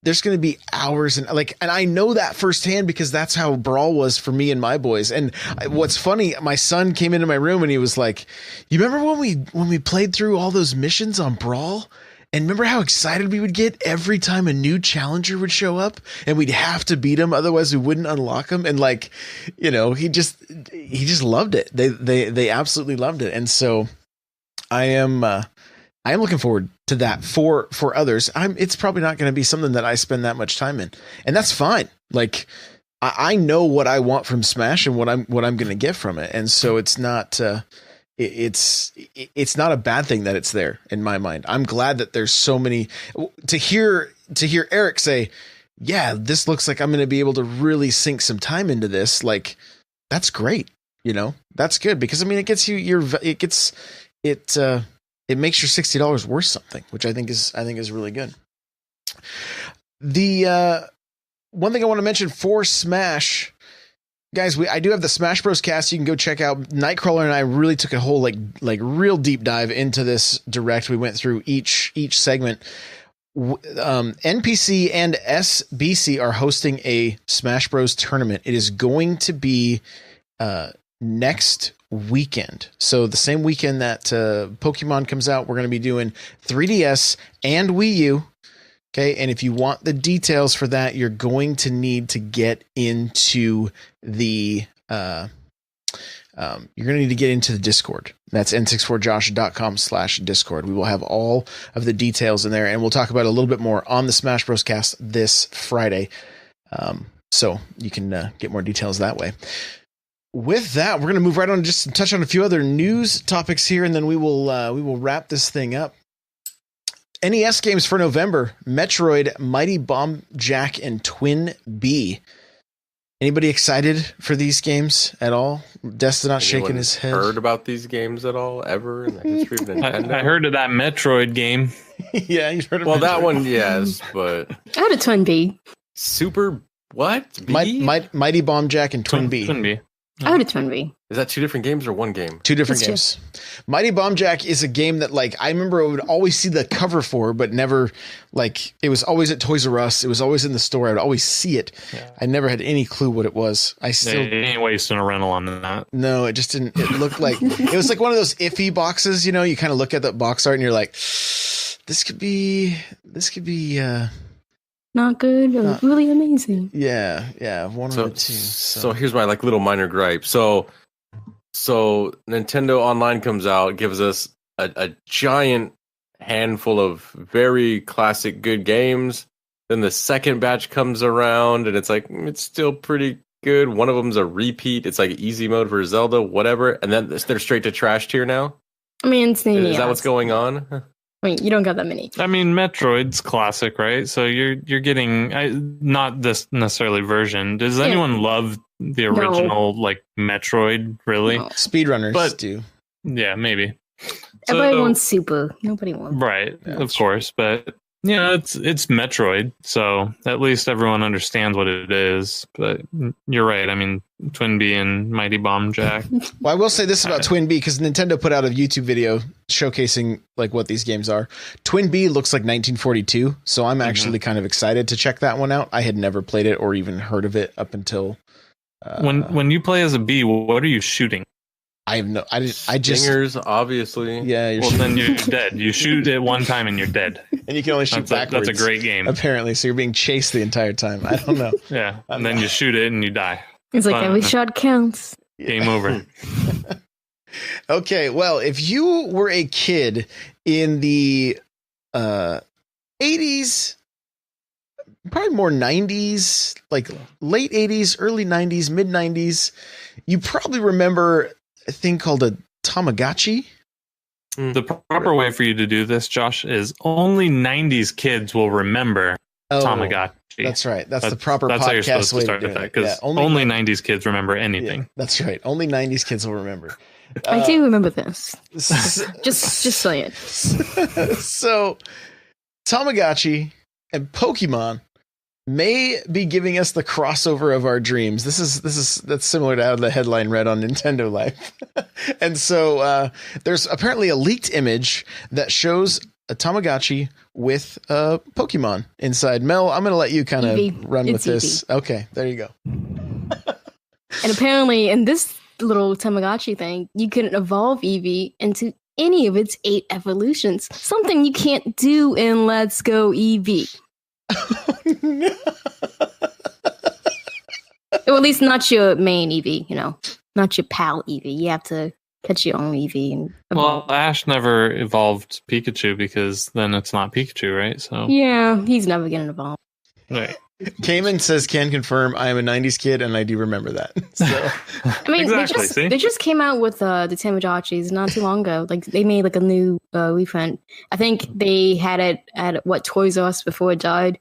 there's going to be hours and I know that firsthand because that's how Brawl was for me and my boys. And what's funny, my son came into my room and he was like, "You remember when we played through all those missions on Brawl? And remember how excited we would get every time a new challenger would show up and we'd have to beat him, otherwise we wouldn't unlock him." And like, you know, he just loved it. They absolutely loved it. And so I am looking forward to that for others. It's probably not going to be something that I spend that much time in, and that's fine. Like, I know what I want from Smash and what I'm going to get from it. And so it's not, it's not a bad thing that it's there in my mind. I'm glad that there's so many to hear Eric say, "Yeah, this looks like I'm going to be able to really sink some time into this." Like, that's great. You know, that's good because I mean, it gets you it makes your $60 worth something, which I think is really good. The one thing I want to mention for Smash, guys, I do have the Smash Bros cast. You can go check out. Nightcrawler and I really took a whole like real deep dive into this direct. We went through each segment. NPC and SBC are hosting a Smash Bros tournament. It is going to be next weekend. So the same weekend that Pokemon comes out, we're going to be doing 3DS and Wii U. Okay. And if you want the details for that, you're going to need to get into the Discord. That's n64josh.com/Discord. We will have all of the details in there, and we'll talk about it a little bit more on the Smash Bros cast this Friday. So you can get more details that way. With that, we're going to move right on, just touch on a few other news topics here, and then we will wrap this thing up. NES games for November: Metroid, Mighty Bomb Jack, and TwinBee. Anybody excited for these games at all? Destin not shaking his head. Heard about these games at all ever in the history of Nintendo? I heard of that Metroid game. Yeah, you've heard of Metroid. that one, yes, but I had a TwinBee. Super what? Mighty Bomb Jack and TwinBee. TwinBee. I had a TwinBee. Is that two different games or one game? Two different games. Mighty Bomb Jack is a game that, like, I remember I would always see the cover for, but never, like, it was always at Toys R Us. It was always in the store. I would always see it. Yeah. I never had any clue what it was. It ain't wasting a rental on that. No, it just didn't. It looked like, it was like one of those iffy boxes, you know, you kind of look at the box art and you're like, this could be, not good, or really amazing. Yeah, one of the two. So here's my like little minor gripe. So Nintendo Online comes out, gives us a giant handful of very classic good games. Then the second batch comes around, and it's like it's still pretty good. One of them's a repeat. It's like easy mode for Zelda, whatever. And then they're straight to trash tier now. I mean, is that what's going on? I mean, you don't got that many. I mean, Metroid's classic, right? So you're getting not this necessarily version. Does anyone love the original like Metroid? Really? No. Speedrunners do. Yeah, maybe. Everybody wants Super. Nobody wants. Right, of course, but yeah, it's Metroid, so at least everyone understands what it is. But you're right. I mean, TwinBee and Mighty Bomb Jack. Well, I will say this about TwinBee, because Nintendo put out a YouTube video showcasing like what these games are. TwinBee looks like 1942, so I'm actually kind of excited to check that one out. I had never played it or even heard of it up until. When you play as a bee, what are you shooting? I have no. I just Stingers, obviously. Yeah. Then you're dead. You shoot it one time and you're dead. And you can only shoot backwards. That's a great game. Apparently, so you're being chased the entire time. I don't know. Yeah, and then you shoot it and you die. It's like every shot counts. Game over. Okay, well, if you were a kid in the 80s, probably more 90s, like late 80s, early 90s, mid 90s, you probably remember a thing called a Tamagotchi. The proper way for you to do this, Josh, is only 90s kids will remember Tamagotchi. That's right. That's the proper that's podcast how you're supposed way to start to with do that, it. because only 90s kids remember anything. Yeah, that's right. Only 90s kids will remember. I do remember this. just say it. So, Tamagotchi and Pokemon may be giving us the crossover of our dreams. That's similar to how the headline read on Nintendo Life. And so there's apparently a leaked image that shows a Tamagotchi with a Pokemon inside. Mel, I'm going to let you kind of run with this. Eevee. Okay, there you go. And apparently in this little Tamagotchi thing, you can evolve Eevee into any of its 8 evolutions. Something you can't do in Let's Go Eevee. No. Or at least not your main Eevee, not your pal Eevee. You have to catch your own Eevee. And well, Ash never evolved Pikachu because then it's not Pikachu, right? So yeah, he's never going to evolve. Right. Cayman says, can confirm I am a 90s kid, and I do remember that. So, I mean, exactly, they just came out with the Tamagotchis not too long ago. Like, they made like a new reprint. I think they had it at Toys R Us before it died.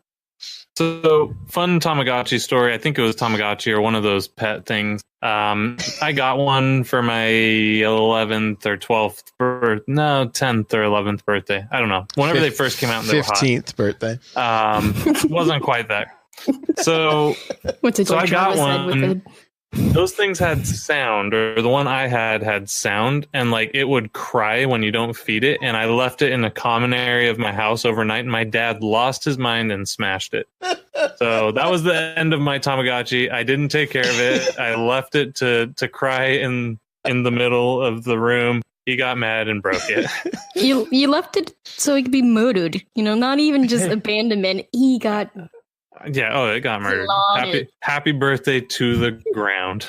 So, fun Tamagotchi story. I think it was Tamagotchi or one of those pet things. I got one for my 11th or 12th, 10th or 11th birthday. I don't know. Whenever they first came out, and they 15th birthday. Wasn't quite that. So I got one. Those things had sound, or the one I had sound, and like it would cry when you don't feed it. And I left it in a common area of my house overnight, and my dad lost his mind and smashed it. So that was the end of my Tamagotchi. I didn't take care of it. I left it to cry in the middle of the room. He got mad and broke it. You left it so it could be murdered. Not even just abandonment. He got. Yeah, it got murdered. Happy birthday to the ground.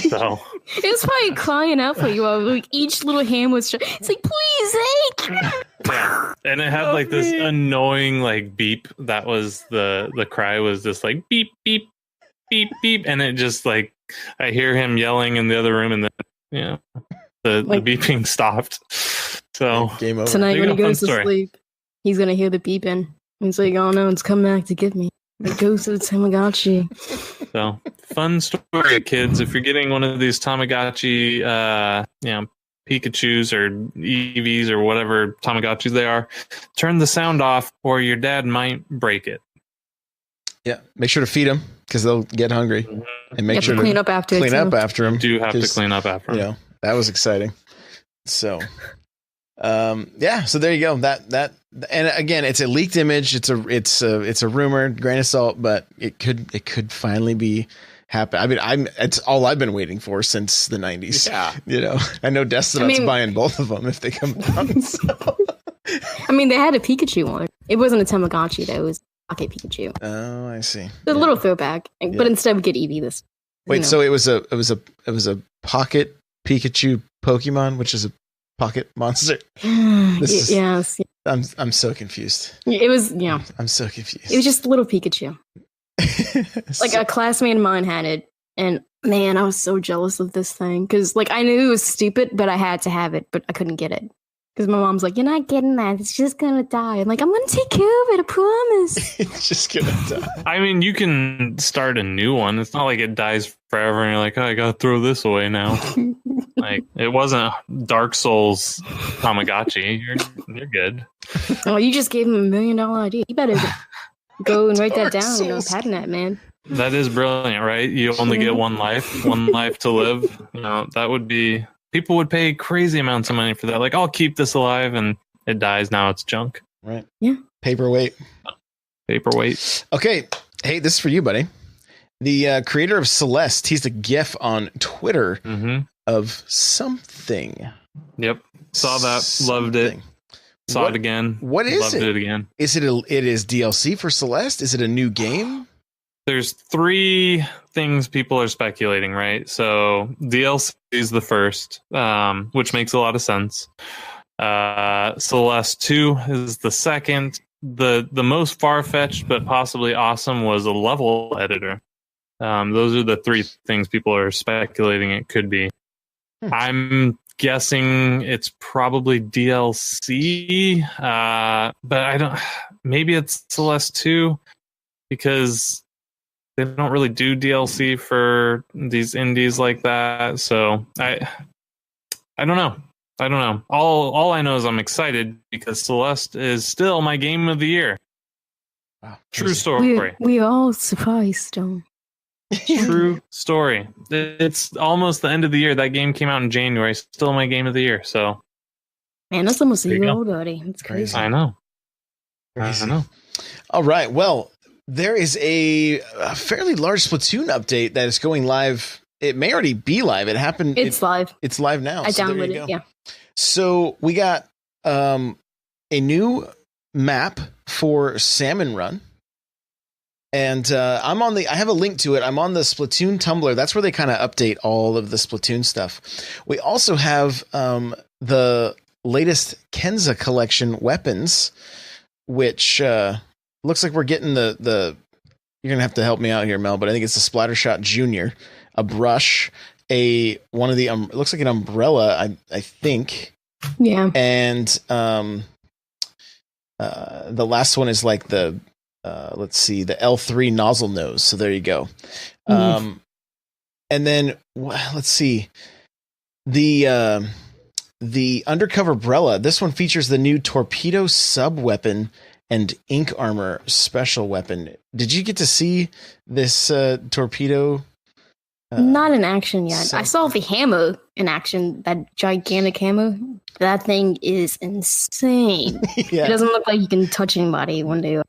So it was probably crying out for you. Like each little hand was it's like, please, yeah. And it had like this annoying like beep. That was the cry was just like beep, beep, beep, beep. And it just like I hear him yelling in the other room, and then the beeping stopped. So game over. Tonight when he goes to sleep, he's gonna hear the beeping. He's like, oh no, it's come back to get me. It goes to the Tamagotchi. So, fun story, kids. If you're getting one of these Tamagotchi, Pikachus or Eevees or whatever Tamagotchis they are, turn the sound off or your dad might break it. Yeah, make sure to feed them because they'll get hungry. And make sure to clean up after them. You do have to clean up after them. That was exciting. So... so there you go. That and again, it's a leaked image. It's a rumor, grain of salt, but it could finally be happen. I mean, it's all I've been waiting for since the 90s. Yeah. I know Destinat's buying both of them if they come out. So. I mean, they had a Pikachu one. It wasn't a Tamagotchi though. It was Pocket Pikachu. Oh, I see. A little throwback, but instead we get Eevee this. Wait, so it was a Pocket Pikachu Pokemon, which is a pocket monster. Yes. I'm so confused. It was I'm so confused. It was just a little Pikachu. Like a classmate of mine had it, and man, I was so jealous of this thing because like I knew it was stupid, but I had to have it, but I couldn't get it because my mom's like, "You're not getting that. It's just gonna die." I'm like, "I'm gonna take care of it. I promise." It's just gonna die. I mean, you can start a new one. It's not like it dies forever, and you're like, "Oh, I gotta throw this away now." Like it wasn't Dark Souls Tamagotchi. You're good. Oh, you just gave him $1 million idea. You better go and write that down and patent that, man. That is brilliant, right? You only get one life to live. That would be. People would pay crazy amounts of money for that. Like, I'll keep this alive, and it dies. Now it's junk. Right. Yeah. Paperweight. Okay. Hey, this is for you, buddy. The creator of Celeste, he's a GIF on Twitter of something. Yep. Saw that. Loved it. Saw it again. What is Loved it again. Is it is DLC for Celeste? Is it a new game? There's 3 things people are speculating, right? So DLC is the first, which makes a lot of sense. Celeste 2 is the second. The most far-fetched but possibly awesome was a level editor. Those are the 3 things people are speculating it could be. I'm guessing it's probably DLC, but I don't. Maybe it's Celeste 2 because they don't really do DLC for these indies like that. So I don't know. All I know is I'm excited because Celeste is still my game of the year. Wow, true story. We all surprised. True story. It's almost the end of the year. That game came out in January. Still my game of the year. So, man, that's almost a There you year go. old already. It's crazy. I know. Crazy. I know. All right. Well, there is a fairly large Splatoon update that is going live. It may already be live. It happened. It's live. It's live now. I so there you downloaded go. it. Yeah. So we got a new map for Salmon Run. And I have a link to it. I'm on the Splatoon Tumblr. That's where they kind of update all of the Splatoon stuff. We also have the latest Kenza collection weapons, which looks like we're getting the you're going to have to help me out here, Mel, but I think it's a Splattershot Junior, a brush, one of the it looks like an umbrella, I think. Yeah. And the last one is like the let's see, the L3 nozzle nose. So there you go. And then let's see, the undercover Brella. This one features the new torpedo sub weapon and ink armor special weapon. Did you get to see this torpedo? Not in action yet. So- I saw the hammer in action, that gigantic hammer. That thing is insane. It Yeah. doesn't look like you can touch anybody when they are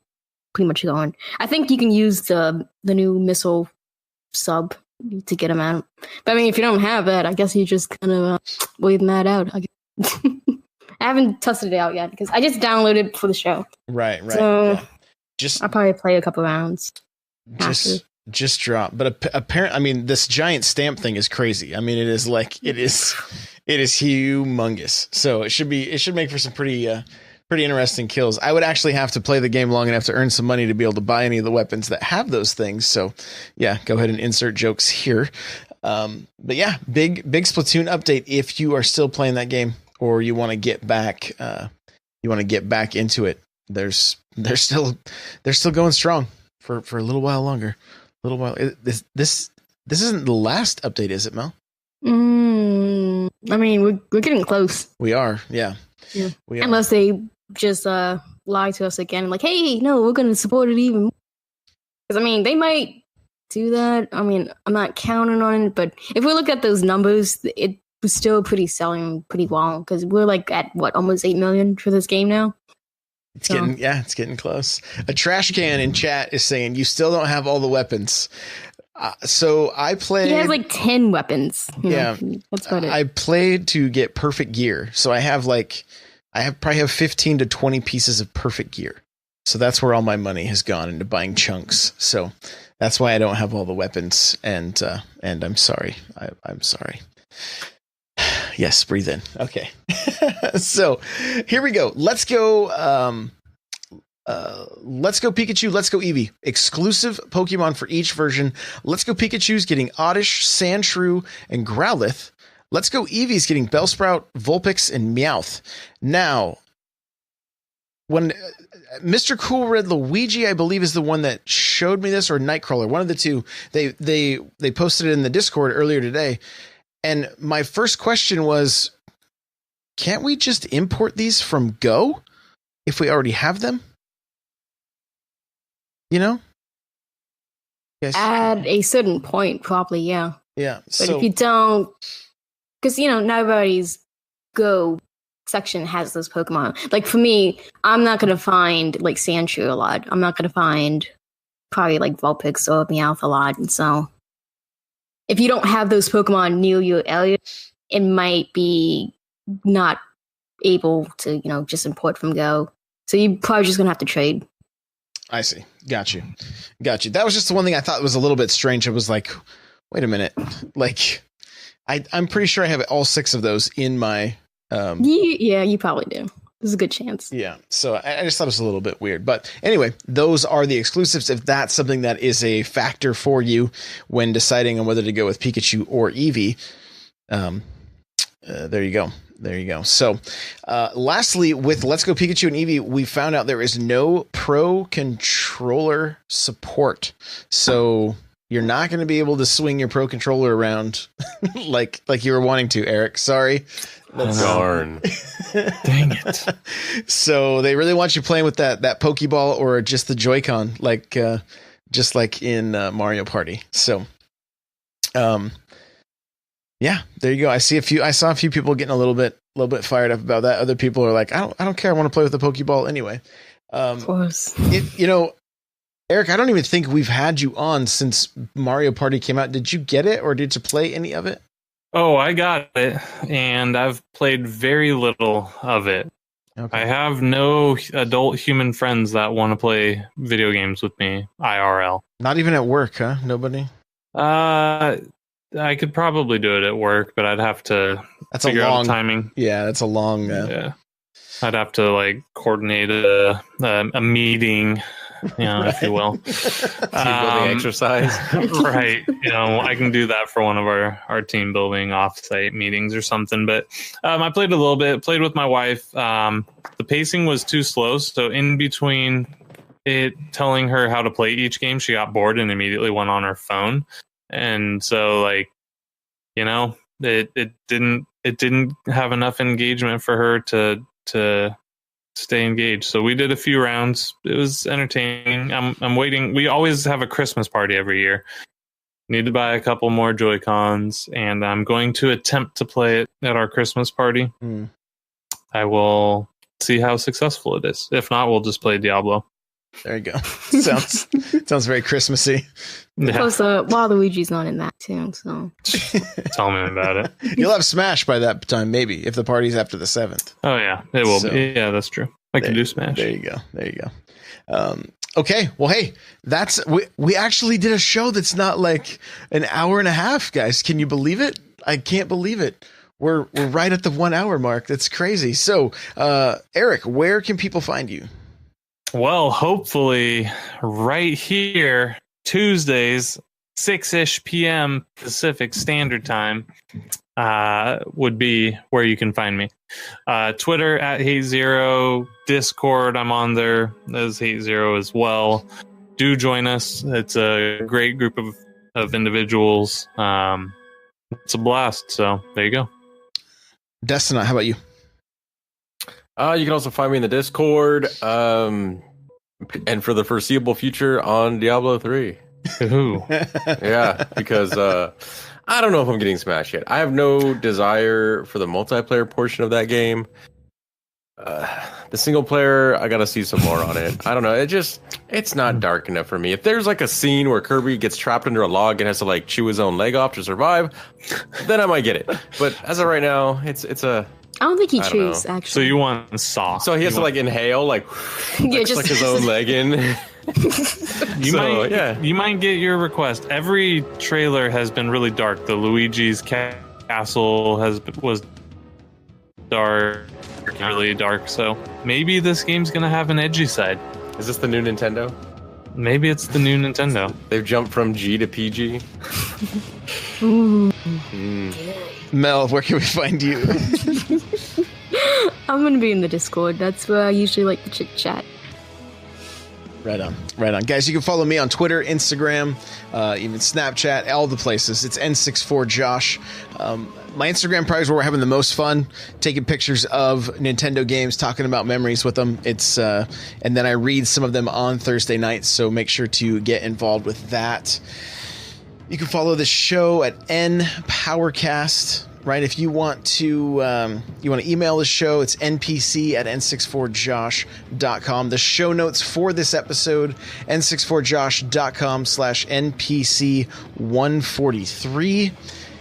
pretty much going. I think you can use the new missile sub to get them out. But I mean, if you don't have that, I guess you just kind of waving that out. I guess. I haven't tested it out yet because I just downloaded it for the show. Right. So- yeah. Just I'll probably play a couple rounds. just drop. But apparently, I mean, this giant stamp thing is crazy. I mean, it is humongous. So it should make for some pretty interesting kills. I would actually have to play the game long enough to earn some money to be able to buy any of the weapons that have those things. So yeah, go ahead and insert jokes here. But yeah, big Splatoon update. If you are still playing that game or you want to get back into it, they're still going strong for a little while longer. A little while. This isn't the last update, is it, Mel? I mean, we're getting close. We are, yeah. Yeah. We are. Unless they just lie to us again, like, hey, no, we're going to support it even more. Because, I mean, they might do that. I mean, I'm not counting on it, but if we look at those numbers, it was still selling pretty well, because we're like at, almost 8 million for this game now? It's getting close. A trash can in chat is saying, you still don't have all the weapons. So I played... He has like 10 weapons. Yeah. That's about it. I played to get perfect gear. So I probably have 15 to 20 pieces of perfect gear. So that's where all my money has gone into buying chunks. So that's why I don't have all the weapons. And I'm sorry. I'm sorry. Yes, breathe in. Okay. So here we go. Let's go Pikachu, let's go Eevee. Exclusive Pokemon for each version. Let's go Pikachu's getting Oddish, Sandshrew, and Growlithe. Let's go Eevee's getting Bellsprout, Vulpix, and Meowth. Now, when Mr. Cool Red Luigi, I believe, is the one that showed me this, or Nightcrawler, one of the two. They posted it in the Discord earlier today. And my first question was, can't we just import these from Go if we already have them? You know? Yes. At a certain point, probably, yeah. Yeah. But if you don't, because, not everybody's Go section has those Pokemon. Like, for me, I'm not going to find, like, Sandshrew a lot. I'm not going to find probably, like, Vulpix or Meowth a lot. And so, if you don't have those Pokemon near your area, it might be not able to, just import from Go. So you're probably just going to have to trade. I see. Got you. That was just the one thing I thought was a little bit strange. I was like, wait a minute. Like, I'm pretty sure I have all 6 of those in my... Yeah, you probably do. There's a good chance. Yeah. So I just thought it was a little bit weird. But anyway, those are the exclusives. If that's something that is a factor for you when deciding on whether to go with Pikachu or Eevee, There you go. There you go. So, lastly, with Let's Go Pikachu and Eevee, we found out there is no Pro Controller support. So you're not going to be able to swing your Pro Controller around like you were wanting to, Eric. Sorry. Darn. Dang it. So they really want you playing with that Pokeball or just the Joy-Con, just like in Mario Party. So, yeah, there you go. I saw a few people getting a little bit fired up about that. Other people are like, I don't care. I want to play with the Pokeball anyway. Of course. Eric, I don't even think we've had you on since Mario Party came out. Did you get it, or did you play any of it? Oh, I got it, and I've played very little of it. Okay. I have no adult human friends that want to play video games with me, IRL. Not even at work, huh? Nobody? I could probably do it at work, but I'd have to figure out the timing. Yeah, that's a long... Yeah. I'd have to coordinate a meeting, if you will. Team building exercise. Right. I can do that for one of our team building offsite meetings or something. But I played a little bit, played with my wife. The pacing was too slow. So in between it telling her how to play each game, she got bored and immediately went on her phone. And so it didn't have enough engagement for her to stay engaged. So we did a few rounds. It was entertaining. I'm waiting. We always have a Christmas party every year. Need to buy a couple more Joy-Cons, and I'm going to attempt to play it at our Christmas party. I will see how successful it is. If not, we'll just play Diablo. There you go. Sounds very Christmassy. Yeah. Plus, Waluigi's not in that too, so Tell me about it. You'll have Smash by that time, maybe, if the party's after the 7th. Oh yeah, it will be. Yeah, that's true. I can do Smash. There you go. Okay, well, hey, we actually did a show that's not like an hour and a half, guys. Can you believe it? I can't believe it. We're right at the 1 hour mark. That's crazy. So, Eric, where can people find you? Well, hopefully right here, Tuesdays, 6-ish p.m. Pacific Standard Time would be where you can find me. Twitter at HateZero, Discord, I'm on there as HateZero as well. Do join us. It's a great group of individuals. It's a blast. So there you go. Destin, how about you? You can also find me in the Discord, and for the foreseeable future on Diablo 3. Ooh. Yeah, because I don't know if I'm getting Smash yet. I have no desire for the multiplayer portion of that game. The single player, I gotta see some more on it. I don't know. It's not dark enough for me. If there's a scene where Kirby gets trapped under a log and has to chew his own leg off to survive, then I might get it. But as of right now, it's a... I don't think he chews, actually. So you want Saw. So he has to inhale, just stick his own leg in. You might get your request. Every trailer has been really dark. The Luigi's castle was dark, really dark. So maybe this game's gonna have an edgy side. Is this the new Nintendo? Maybe it's the new Nintendo. They've jumped from G to PG. Ooh. Mel, where can we find you? I'm gonna be in the Discord. That's where I usually like to chit chat. Right on. Guys, you can follow me on Twitter, Instagram, even Snapchat, all the places. It's N64Josh. My Instagram probably is where we're having the most fun, taking pictures of Nintendo games, talking about memories with them. It's and then I read some of them on Thursday nights, so make sure to get involved with that. You can follow the show at NPowercast. Right, if you want to email the show, it's npc@n64josh.com. The show notes for this episode, n64josh.com/npc143.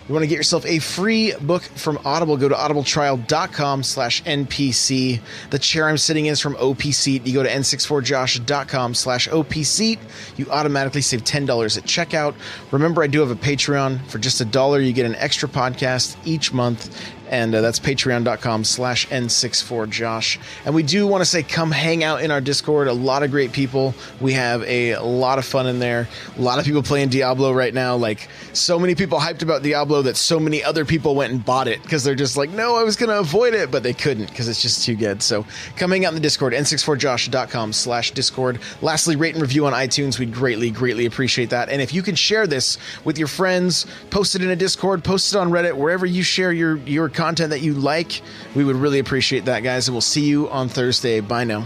You want to get yourself a free book from Audible, go to audibletrial.com/npc. The chair I'm sitting in is from Opseat. You go to n64josh.com/Opseat. You automatically save $10 at checkout. Remember, I do have a Patreon. For just $1, you get an extra podcast each month. And that's patreon.com/N64Josh. And we do want to say, come hang out in our Discord. A lot of great people. We have a lot of fun in there. A lot of people playing Diablo right now. Like, so many people hyped about Diablo that so many other people went and bought it because they're just like, no, I was going to avoid it, but they couldn't because it's just too good. So come hang out in the Discord, n64josh.com/Discord. Lastly, rate and review on iTunes. We'd greatly, greatly appreciate that. And if you can share this with your friends, post it in a Discord, post it on Reddit, wherever you share your content that you like, we would really appreciate that, guys. And we'll see you on Thursday. Bye now.